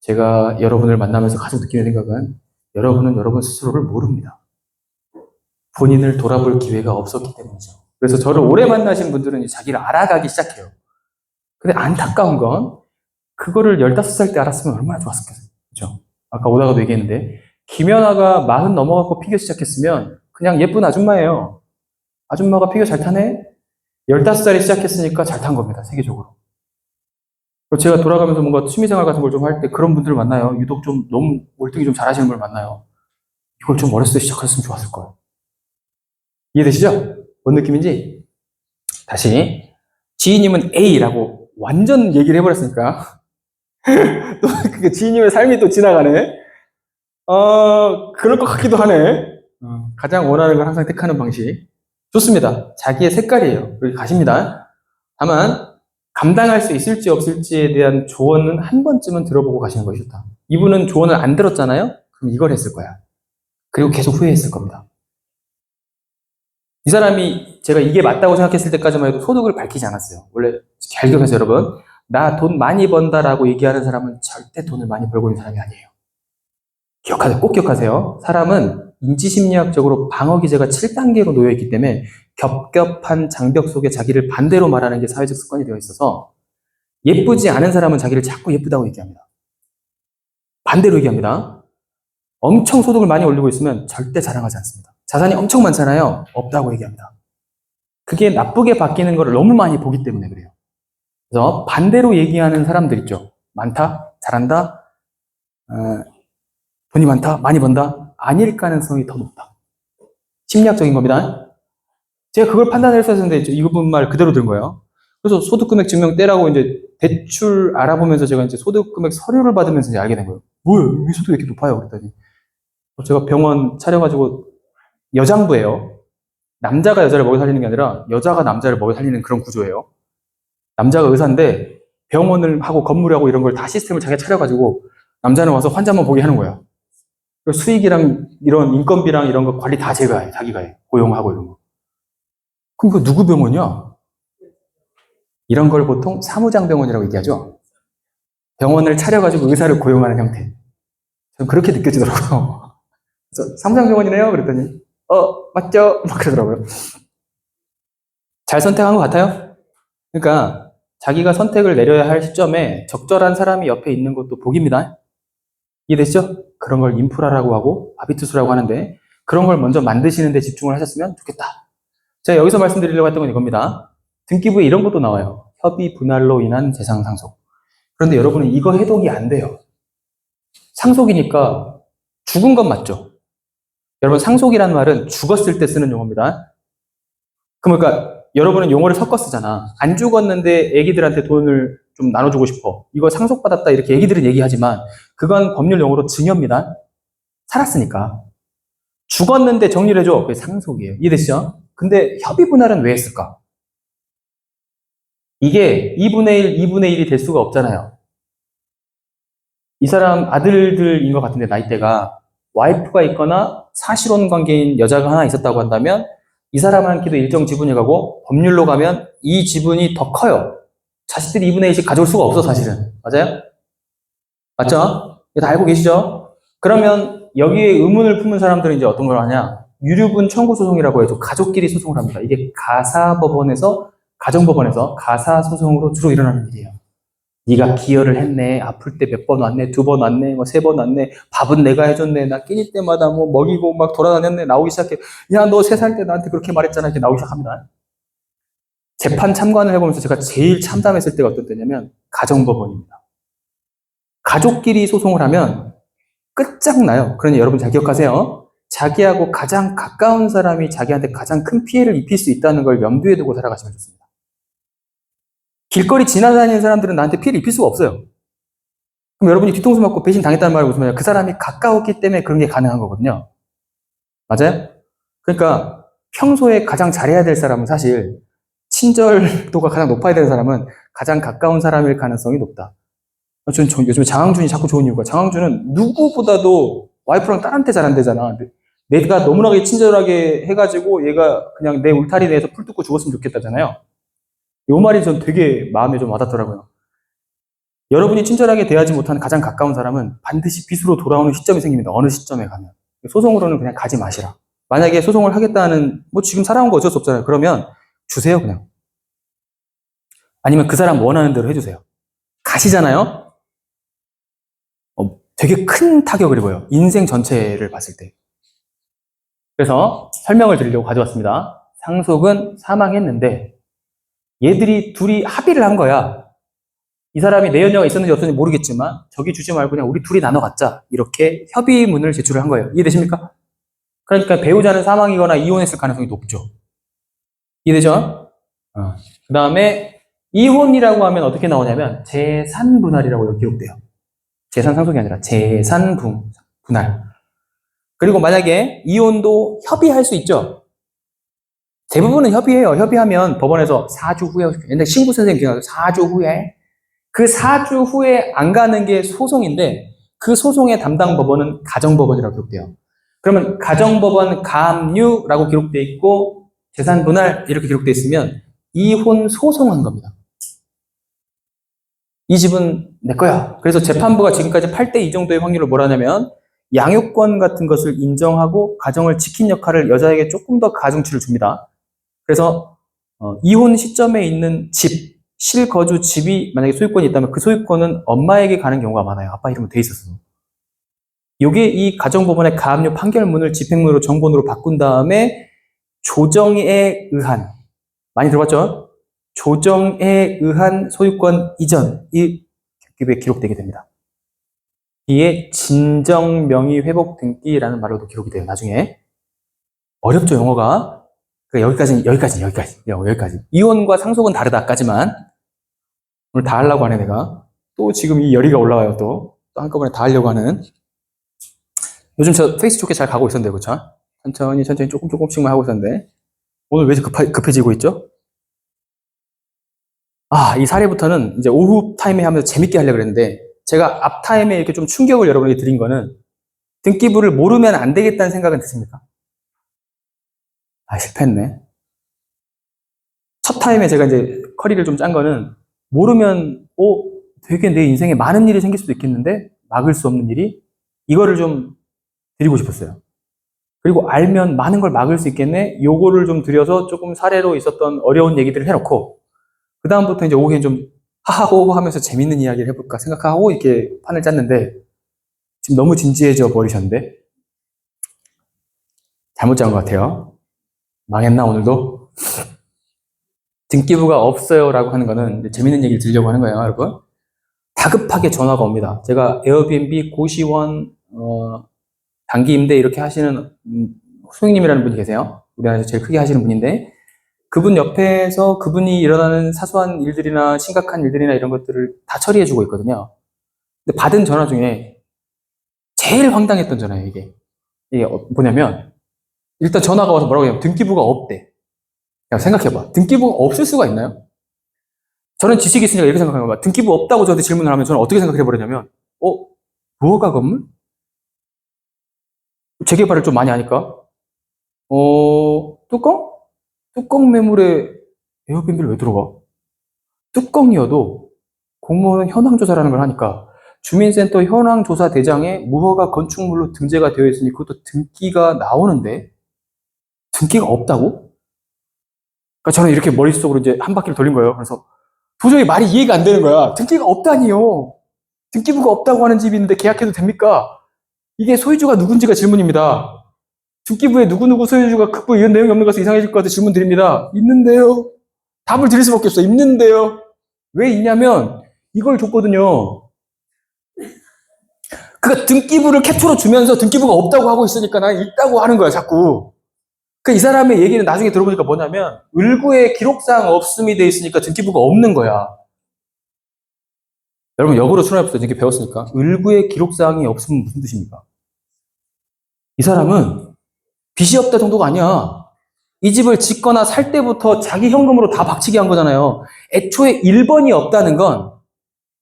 제가 여러분을 만나면서 가장 느끼는 생각은 여러분은 여러분 스스로를 모릅니다. 본인을 돌아볼 기회가 없었기 때문이죠. 그래서 저를 오래 만나신 분들은 자기를 알아가기 시작해요. 근데 안타까운 건 그거를 15살 때 알았으면 얼마나 좋았겠어요. 그죠? 아까 오다가도 얘기했는데 김연아가 40 넘어가고 피겨 시작했으면 그냥 예쁜 아줌마예요. 아줌마가 피겨 잘 타네? 15살에 시작했으니까 잘 탄 겁니다. 세계적으로. 제가 돌아가면서 뭔가 취미생활 같은 걸 좀 할 때 그런 분들을 만나요. 유독 좀 너무 월등히 좀 잘하시는 분을 만나요. 이걸 좀 어렸을 때 시작했으면 좋았을 거예요. 이해되시죠? 뭔 느낌인지? 다시. 지희님은 A라고 완전 얘기를 해버렸으니까. 또, 그 지희님의 삶이 또 지나가네? 그럴 것 같기도 하네. 가장 원하는 걸 항상 택하는 방식. 좋습니다. 자기의 색깔이에요. 여기 가십니다. 다만, 감당할 수 있을지 없을지에 대한 조언은 한 번쯤은 들어보고 가시는 것이 좋다. 이분은 조언을 안 들었잖아요? 그럼 이걸 했을 거야. 그리고 계속 후회했을 겁니다. 이 사람이 제가 이게 맞다고 생각했을 때까지만 해도 소득을 밝히지 않았어요. 원래 잘 기억하세요, 여러분. 나 돈 많이 번다라고 얘기하는 사람은 절대 돈을 많이 벌고 있는 사람이 아니에요. 기억하세요. 꼭 기억하세요. 사람은 인지심리학적으로 방어기제가 7단계로 놓여있기 때문에 겹겹한 장벽 속에 자기를 반대로 말하는 게 사회적 습관이 되어 있어서 예쁘지 않은 사람은 자기를 자꾸 예쁘다고 얘기합니다. 반대로 얘기합니다. 엄청 소득을 많이 올리고 있으면 절대 자랑하지 않습니다. 자산이 엄청 많잖아요. 없다고 얘기합니다. 그게 나쁘게 바뀌는 걸 너무 많이 보기 때문에 그래요. 그래서 반대로 얘기하는 사람들 있죠. 많다, 잘한다, 돈이 많다, 많이 번다. 아닐 가능성이 더 높다. 심리학적인 겁니다. 제가 그걸 판단을 했었는데 이분 말 그대로 들은 거예요. 그래서 소득금액 증명 떼라고 이제 대출 알아보면서 제가 이제 소득금액 서류를 받으면서 이제 알게 된 거예요. 뭐예요? 왜 소득이 이렇게 높아요? 그랬더니 제가 병원 차려가지고 여장부예요. 남자가 여자를 먹여 살리는 게 아니라 여자가 남자를 먹여 살리는 그런 구조예요. 남자가 의사인데 병원을 하고 건물을 하고 이런 걸 다 시스템을 자기가 차려가지고 남자는 와서 환자만 보게 하는 거야. 수익이랑 이런 인건비랑 이런 거 관리 다 제가 해. 자기가 해. 고용하고 이런 거. 그럼 그 누구 병원이야? 이런 걸 보통 사무장병원이라고 얘기하죠. 병원을 차려가지고 의사를 고용하는 형태. 저는 그렇게 느껴지더라고요. 그래서 사무장병원이네요? 그랬더니 맞죠? 막 그러더라고요. 잘 선택한 것 같아요. 그러니까 자기가 선택을 내려야 할 시점에 적절한 사람이 옆에 있는 것도 복입니다. 이해되시죠? 그런 걸 인프라라고 하고 하비투스라고 하는데 그런 걸 먼저 만드시는 데 집중을 하셨으면 좋겠다. 제가 여기서 말씀드리려고 했던 건 이겁니다. 등기부에 이런 것도 나와요. 협의 분할로 인한 재산 상속. 그런데 여러분은 이거 해독이 안 돼요. 상속이니까 죽은 건 맞죠? 여러분, 상속이라는 말은 죽었을 때 쓰는 용어입니다. 그러니까 여러분은 용어를 섞어 쓰잖아. 안 죽었는데 애기들한테 돈을 좀 나눠주고 싶어. 이거 상속받았다 이렇게 애기들은 얘기하지만 그건 법률 용어로 증여입니다. 살았으니까. 죽었는데 정리를 해줘. 그게 상속이에요. 이해되시죠? 근데 협의 분할은 왜 했을까? 이게 2분의 1, 2분의 1이 될 수가 없잖아요. 이 사람 아들들인 것 같은데 나이대가 와이프가 있거나 사실혼 관계인 여자가 하나 있었다고 한다면 이 사람한테도 일정 지분이 가고 법률로 가면 이 지분이 더 커요. 자식들이 2분의 1씩 가져올 수가 없어 사실은. 맞아요? 맞죠? 이거 다 알고 계시죠? 그러면 여기에 의문을 품은 사람들은 이제 어떤 걸 하냐? 유류분 청구 소송이라고 해서 가족끼리 소송을 합니다. 이게 가사법원에서 가정법원에서 가사소송으로 주로 일어나는 일이에요. 네가 기여를 했네. 아플 때 몇 번 왔네. 2번 왔네. 뭐 3번 왔네. 밥은 내가 해줬네. 나 끼니 때마다 뭐 먹이고 막 돌아다녔네. 나오기 시작해. 야, 너 3살 때 나한테 그렇게 말했잖아. 이렇게 나오기 시작합니다. 재판 참관을 해보면서 제가 제일 참담했을 때가 어떤 때냐면 가정법원입니다. 가족끼리 소송을 하면 끝장나요. 그러니 여러분 잘 기억하세요. 자기하고 가장 가까운 사람이 자기한테 가장 큰 피해를 입힐 수 있다는 걸 염두에 두고 살아가시면 좋습니다. 길거리 지나다니는 사람들은 나한테 피해를 입힐 수가 없어요. 그럼 여러분이 뒤통수 맞고 배신 당했다는 말은 무슨 말이야? 그 사람이 가까웠기 때문에 그런 게 가능한 거거든요. 맞아요? 그러니까 평소에 가장 잘해야 될 사람은 사실 친절도가 가장 높아야 되는 사람은 가장 가까운 사람일 가능성이 높다. 저는 요즘에 장항준이 자꾸 좋은 이유가 장항준은 누구보다도 와이프랑 딸한테 잘한대잖아. 내가 너무나게 친절하게 해가지고 얘가 그냥 내 울타리 내에서 풀 뜯고 죽었으면 좋겠다잖아요. 요 말이 전 되게 마음에 좀 와닿더라고요. 여러분이 친절하게 대하지 못한 가장 가까운 사람은 반드시 빚으로 돌아오는 시점이 생깁니다. 어느 시점에 가면. 소송으로는 그냥 가지 마시라. 만약에 소송을 하겠다는, 뭐 지금 살아온 거 어쩔 수 없잖아요. 그러면 주세요, 그냥. 아니면 그 사람 원하는 대로 해주세요. 가시잖아요? 되게 큰 타격을 입어요. 인생 전체를 봤을 때. 그래서 설명을 드리려고 가져왔습니다. 상속은 사망했는데 얘들이 둘이 합의를 한 거야. 이 사람이 내연녀가 있었는지 없었는지 모르겠지만 저기 주지 말고 그냥 우리 둘이 나눠 갖자. 이렇게 협의문을 제출을 한 거예요. 이해되십니까? 그러니까 배우자는 사망이거나 이혼했을 가능성이 높죠. 이해되죠? 그 다음에 이혼이라고 하면 어떻게 나오냐면 재산분할이라고 기록돼요. 재산 상속이 아니라 재산 분할. 그리고 만약에 이혼도 협의할 수 있죠. 대부분은 협의해요. 협의하면 법원에서 4주 후에, 옛날 신구 선생님 기억나요? 4주 후에. 그 4주 후에 안 가는 게 소송인데 그 소송의 담당 법원은 가정법원이라고 기록돼요. 그러면 가정법원 가압류라고 기록돼 있고 재산 분할 이렇게 기록돼 있으면 이혼 소송한 겁니다. 이 집은 내 거야. 그래서 재판부가 지금까지 8대2 정도의 확률을 뭐라냐면 양육권 같은 것을 인정하고 가정을 지킨 역할을 여자에게 조금 더 가중치를 줍니다. 그래서 이혼 시점에 있는 집, 실거주 집이 만약에 소유권이 있다면 그 소유권은 엄마에게 가는 경우가 많아요. 아빠 이름으로 돼 있어서. 이게 이 가정법원의 가압류 판결문을 집행문으로 정본으로 바꾼 다음에 조정에 의한, 많이 들어봤죠? 조정에 의한 소유권 이전이 기록되게 됩니다. 이에 진정 명의 회복 등기라는 말로도 기록이 돼요. 나중에 어렵죠 영어가. 그러니까 여기까지. 이혼과 상속은 다르다까지만 오늘 다 하려고 하네 내가. 또 지금 이 열의가 올라와요 또 한꺼번에 다 하려고 하는. 요즘 저 페이스 좋게 잘 가고 있었는데 그쵸? 천천히 조금씩만 하고 있었는데 오늘 왜 급해지고 있죠? 이 사례부터는 이제 오후 타임에 하면서 재밌게 하려고 그랬는데 제가 앞 타임에 이렇게 좀 충격을 여러분에게 드린 거는 등기부를 모르면 안 되겠다는 생각은 드십니까? 실패했네. 첫 타임에 제가 이제 커리를 좀 짠 거는 모르면 되게 내 인생에 많은 일이 생길 수도 있겠는데 막을 수 없는 일이 이거를 좀 드리고 싶었어요. 그리고 알면 많은 걸 막을 수 있겠네. 요거를 좀 드려서 조금 사례로 있었던 어려운 얘기들을 해놓고 그 다음부터 이제 오후에 좀 하하호호 하면서 재밌는 이야기를 해볼까 생각하고 이렇게 판을 짰는데 지금 너무 진지해져 버리셨는데 잘못 짠 것 같아요. 망했나 오늘도? 등기부가 없어요 라고 하는 거는 재밌는 얘기를 들으려고 하는 거예요 여러분. 다급하게 전화가 옵니다. 제가 에어비앤비 고시원 단기 임대 이렇게 하시는 소장님이라는 분이 계세요. 우리나라에서 제일 크게 하시는 분인데 그분 옆에서 그분이 일어나는 사소한 일들이나 심각한 일들이나 이런 것들을 다 처리해주고 있거든요. 근데 받은 전화 중에 제일 황당했던 전화예요, 이게. 이게 뭐냐면 일단 전화가 와서 뭐라고 하냐면 등기부가 없대. 야, 생각해봐. 등기부가 없을 수가 있나요? 저는 지식이 있으니까 이렇게 생각하는 거야. 등기부 없다고 저한테 질문을 하면 저는 어떻게 생각해버리냐면 뭐가 건물? 재개발을 좀 많이 하니까 뚜껑? 뚜껑 매물에 에어비앤비를 왜 들어가? 뚜껑이어도 공무원은 현황조사라는 걸 하니까 주민센터 현황조사 대장에 무허가 건축물로 등재가 되어 있으니 그것도 등기가 나오는데 등기가 없다고? 그러니까 저는 이렇게 머릿속으로 이제 한 바퀴를 돌린 거예요. 그래서 도저히 말이 이해가 안 되는 거야. 등기가 없다니요. 등기부가 없다고 하는 집이 있는데 계약해도 됩니까? 이게 소유주가 누군지가 질문입니다. 등기부에 누구누구 소유주가 극부 이런 내용이 없는 것은 이상해질 것 같아 질문 드립니다. 있는데요. 답을 드릴 수밖에 없어. 있는데요. 왜 있냐면 이걸 줬거든요. 그러니까 등기부를 캡처로 주면서 등기부가 없다고 하고 있으니까 난 있다고 하는 거야 자꾸. 그러니까 이 사람의 얘기는 나중에 들어보니까 뭐냐면 을구에 기록사항 없음이 돼 있으니까 등기부가 없는 거야. 여러분 역으로 출연해보세요. 이렇게 배웠으니까. 을구에 기록사항이 없으면 무슨 뜻입니까? 이 사람은 빚이 없다 정도가 아니야. 이 집을 짓거나 살 때부터 자기 현금으로 다 박치기 한 거잖아요. 애초에 1번이 없다는 건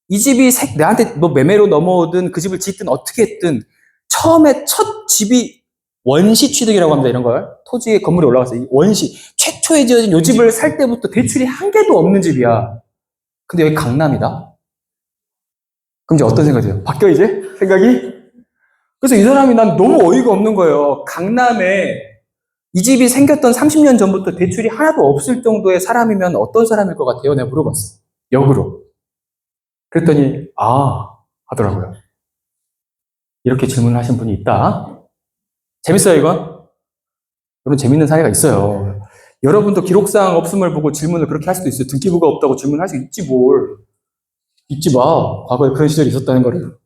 이 집이 내한테 뭐 매매로 넘어오든 그 집을 짓든 어떻게 했든 처음에 첫 집이 원시 취득이라고 합니다. 이런 걸. 토지에 건물이 올라가서 이 원시 최초에 지어진 이 집을 살 때부터 대출이 한 개도 없는 집이야. 근데 여기 강남이다. 그럼 이제 어떤 생각이 들어요? 바뀌어 이제 생각이? 그래서 이 사람이 난 너무 어이가 없는 거예요. 강남에 이 집이 생겼던 30년 전부터 대출이 하나도 없을 정도의 사람이면 어떤 사람일 것 같아요? 내가 물어봤어. 역으로. 그랬더니 하더라고요. 이렇게 질문을 하신 분이 있다. 재밌어요 이건? 여러분 재밌는 사례가 있어요. 여러분도 기록사항 없음을 보고 질문을 그렇게 할 수도 있어요. 등기부가 없다고 질문할 수 있지 뭘. 있지 마. 과거에 그런 시절이 있었다는 거를.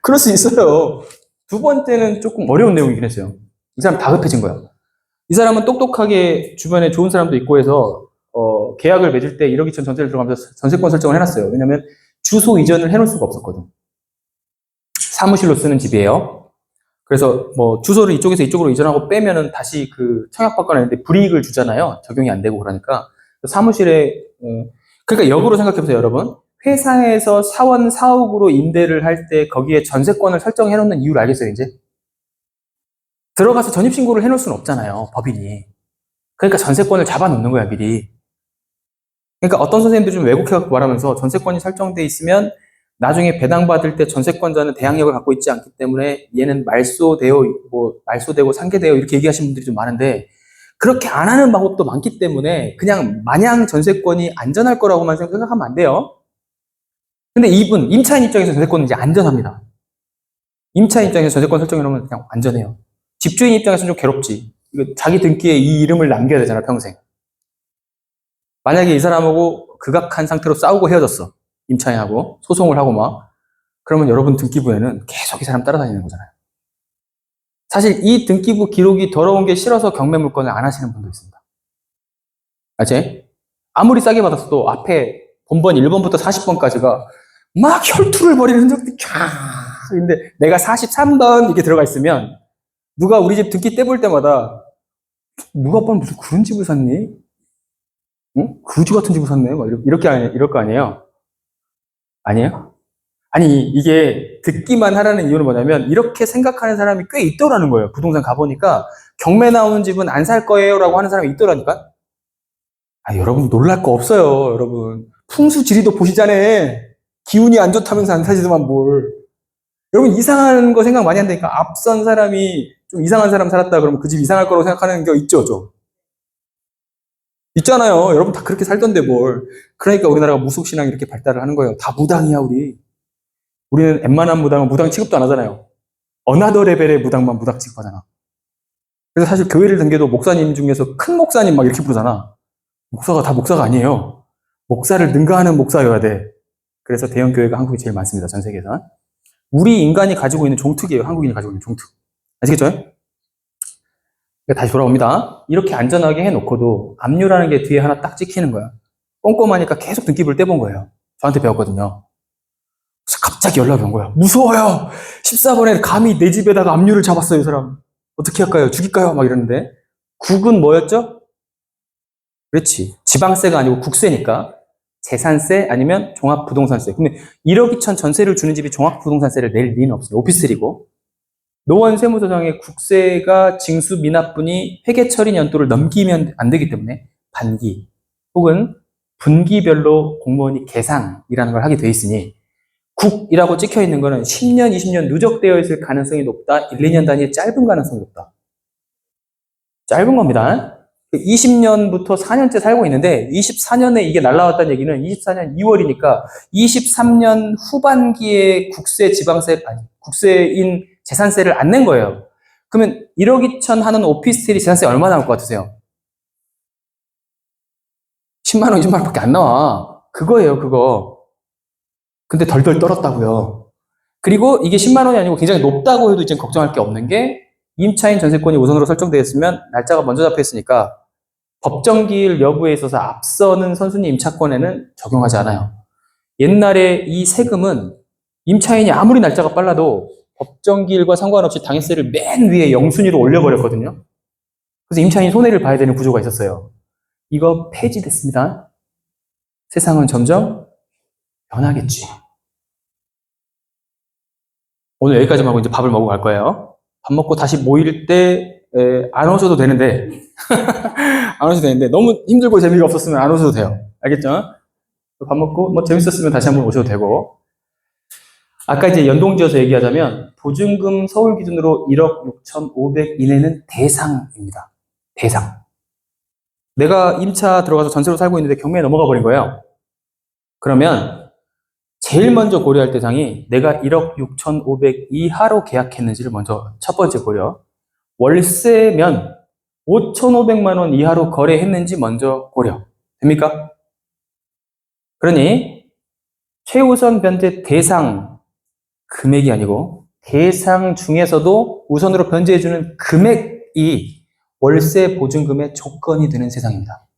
그럴 수 있어요. 두 번째는 조금 어려운 내용이긴 했어요. 이 사람 다급해진 거야. 이 사람은 똑똑하게 주변에 좋은 사람도 있고 해서 계약을 맺을 때 1억 2천 전세를 들어가면서 전세권 설정을 해놨어요. 왜냐면 주소 이전을 해놓을 수가 없었거든. 사무실로 쓰는 집이에요. 그래서 뭐 주소를 이쪽에서 이쪽으로 이전하고 빼면은 다시 그 청약받거나 했는데 불이익을 주잖아요. 적용이 안 되고 그러니까 사무실에 그러니까 역으로 생각해보세요, 여러분. 회사에서 사원 사옥으로 임대를 할 때 거기에 전세권을 설정해 놓는 이유를 알겠어요, 이제? 들어가서 전입신고를 해놓을 수는 없잖아요, 법인이. 그러니까 전세권을 잡아놓는 거야, 미리. 그러니까 어떤 선생님들이 좀 왜곡해갖고 말하면서 전세권이 설정돼 있으면 나중에 배당받을 때 전세권자는 대항력을 갖고 있지 않기 때문에 얘는 말소되고 상계되어 이렇게 얘기하시는 분들이 좀 많은데 그렇게 안 하는 방법도 많기 때문에 그냥 마냥 전세권이 안전할 거라고만 생각하면 안 돼요. 근데 임차인 입장에서 전세권은 이제 안전합니다. 임차인 입장에서 전세권 설정해놓으면 그냥 안전해요. 집주인 입장에서는 좀 괴롭지. 이거 자기 등기에 이 이름을 남겨야 되잖아, 평생. 만약에 이 사람하고 극악한 상태로 싸우고 헤어졌어. 임차인하고 소송을 하고 막 그러면 여러분 등기부에는 계속 이 사람 따라다니는 거잖아요. 사실 이 등기부 기록이 더러운 게 싫어서 경매물권을 안 하시는 분도 있습니다. 알지? 아무리 싸게 받았어도 앞에 본번 1번부터 40번까지가 막 혈투를 벌이는 적들이 근데 내가 43번 이렇게 들어가 있으면 누가 우리 집 등기 떼볼 때마다 누가 아빠는 무슨 그런 집을 샀니? 응? 거지 같은 집을 샀네? 막 이럴 거 아니에요? 아니에요? 아니 이게 듣기만 하라는 이유는 뭐냐면 이렇게 생각하는 사람이 꽤 있더라는 거예요. 부동산 가보니까 경매 나오는 집은 안 살 거예요 라고 하는 사람이 있더라니까. 여러분 놀랄 거 없어요. 여러분 풍수 지리도 보시잖아요. 기운이 안 좋다면서 안 사시더만 뭘. 여러분 이상한 거 생각 많이 한다니까. 앞선 사람이 좀 이상한 사람 살았다 그러면 그 집 이상할 거라고 생각하는 게 있죠, 좀. 있잖아요. 여러분 다 그렇게 살던데 뭘. 그러니까 우리나라가 무속신앙이 이렇게 발달을 하는 거예요. 다 무당이야, 우리. 우리는 웬만한 무당은 무당 취급도 안 하잖아요. 어나더 레벨의 무당만 무당 취급하잖아. 그래서 사실 교회를 등겨도 목사님 중에서 큰 목사님 막 이렇게 부르잖아. 목사가 다 목사가 아니에요. 목사를 능가하는 목사여야 돼. 그래서 대형 교회가 한국에 제일 많습니다. 전 세계에서. 우리 인간이 가지고 있는 종특이에요. 한국인이 가지고 있는 종특. 아시겠죠? 그러니까 다시 돌아옵니다. 이렇게 안전하게 해놓고도 압류라는 게 뒤에 하나 딱 찍히는 거야. 꼼꼼하니까 계속 등기부를 떼본 거예요. 저한테 배웠거든요. 그래서 갑자기 연락이 온 거야. 무서워요. 14번에 감히 내 집에다가 압류를 잡았어요, 이 사람. 어떻게 할까요? 죽일까요? 막 이러는데. 국은 뭐였죠? 그렇지. 지방세가 아니고 국세니까. 재산세 아니면 종합부동산세. 근데 1억 2천 전세를 주는 집이 종합부동산세를 낼 리는 없어요. 오피스텔이고. 노원 세무서장의 국세가 징수 미납분이 회계 처리 연도를 넘기면 안 되기 때문에 반기 혹은 분기별로 공무원이 계상이라는 걸 하게 돼 있으니 국이라고 찍혀 있는 거는 10년, 20년 누적되어 있을 가능성이 높다. 1, 2년 단위의 짧은 가능성이 높다. 짧은 겁니다. 20년부터 4년째 살고 있는데 24년에 이게 날라왔다는 얘기는 24년 2월이니까 23년 후반기에 국세 지방세 아니 국세인 재산세를 안 낸 거예요. 그러면 1억 2천 하는 오피스텔이 재산세 얼마 나올 것 같으세요? 10만 원, 20만 원밖에 안 나와. 그거예요, 그거. 근데 덜덜 떨었다고요. 그리고 이게 10만 원이 아니고 굉장히 높다고 해도 이제 걱정할 게 없는 게 임차인 전세권이 우선으로 설정되어 있으면 날짜가 먼저 잡혀 있으니까 법정기일 여부에 있어서 앞서는 선순위 임차권에는 적용하지 않아요. 옛날에 이 세금은 임차인이 아무리 날짜가 빨라도 법정기일과 상관없이 당해세를 맨 위에 영순위로 올려버렸거든요. 그래서 임차인이 손해를 봐야 되는 구조가 있었어요. 이거 폐지됐습니다. 세상은 점점 변하겠지. 오늘 여기까지만 하고 이제 밥을 먹고 갈 거예요. 밥 먹고 다시 모일 때 안 오셔도 되는데 안 오셔도 되는데 너무 힘들고 재미가 없었으면 안 오셔도 돼요. 알겠죠? 밥 먹고 뭐 재밌었으면 다시 한번 오셔도 되고. 아까 이제 연동지어서 얘기하자면 보증금 서울 기준으로 1억 6,500 이내는 대상입니다. 대상. 내가 임차 들어가서 전세로 살고 있는데 경매에 넘어가 버린 거예요. 그러면 제일 먼저 고려할 대상이 내가 1억 6,500 이하로 계약했는지를 먼저 첫 번째 고려. 월세면 5,500만 원 이하로 거래했는지 먼저 고려. 됩니까? 그러니 최우선 변제 대상 금액이 아니고 대상 중에서도 우선으로 변제해주는 금액이 월세 보증금의 조건이 되는 세상입니다.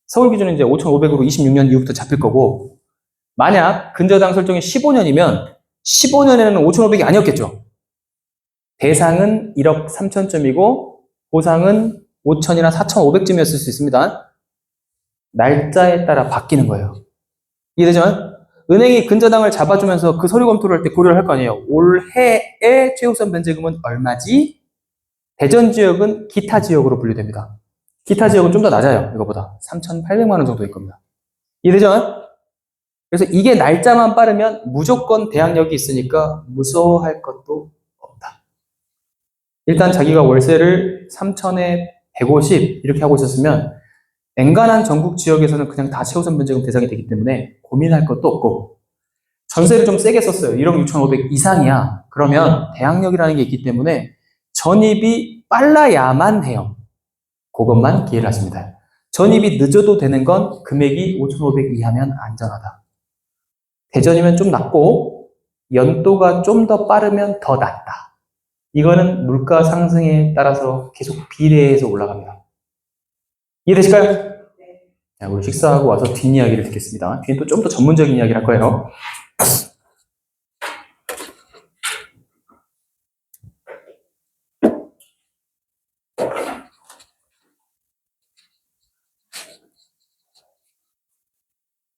서울 기준은 이제 5,500으로 26년 이후부터 잡힐 거고 만약 근저당 설정이 15년이면 15년에는 5,500이 아니었겠죠. 대상은 1억 3천쯤이고 보상은 5천이나 4,500쯤이었을 수 있습니다. 날짜에 따라 바뀌는 거예요. 이해되죠? 은행이 근저당을 잡아주면서 그 서류 검토를 할 때 고려를 할 거 아니에요. 올해의 최우선 변제금은 얼마지? 대전 지역은 기타 지역으로 분류됩니다. 기타 지역은 좀 더 낮아요. 이거보다. 3,800만 원 정도일 겁니다. 이해되죠? 그래서 이게 날짜만 빠르면 무조건 대항력이 있으니까 무서워할 것도 없다. 일단 자기가 월세를 3,000에 150 이렇게 하고 있었으면 엔간한 전국 지역에서는 그냥 다 최우선 변제금 대상이 되기 때문에 고민할 것도 없고 전세를 좀 세게 썼어요. 1억 6,500 이상이야. 그러면 대항력이라는 게 있기 때문에 전입이 빨라야만 해요. 그것만 기회를 하십니다. 전입이 늦어도 되는 건 금액이 5,500 이하면 안전하다. 대전이면 좀 낮고 연도가 좀 더 빠르면 더 낮다. 이거는 물가 상승에 따라서 계속 비례해서 올라갑니다. 이해되실까요? 자, 우리 식사하고 와서 뒷이야기를 듣겠습니다. 뒤엔 또 좀 더 전문적인 이야기를 할 거예요.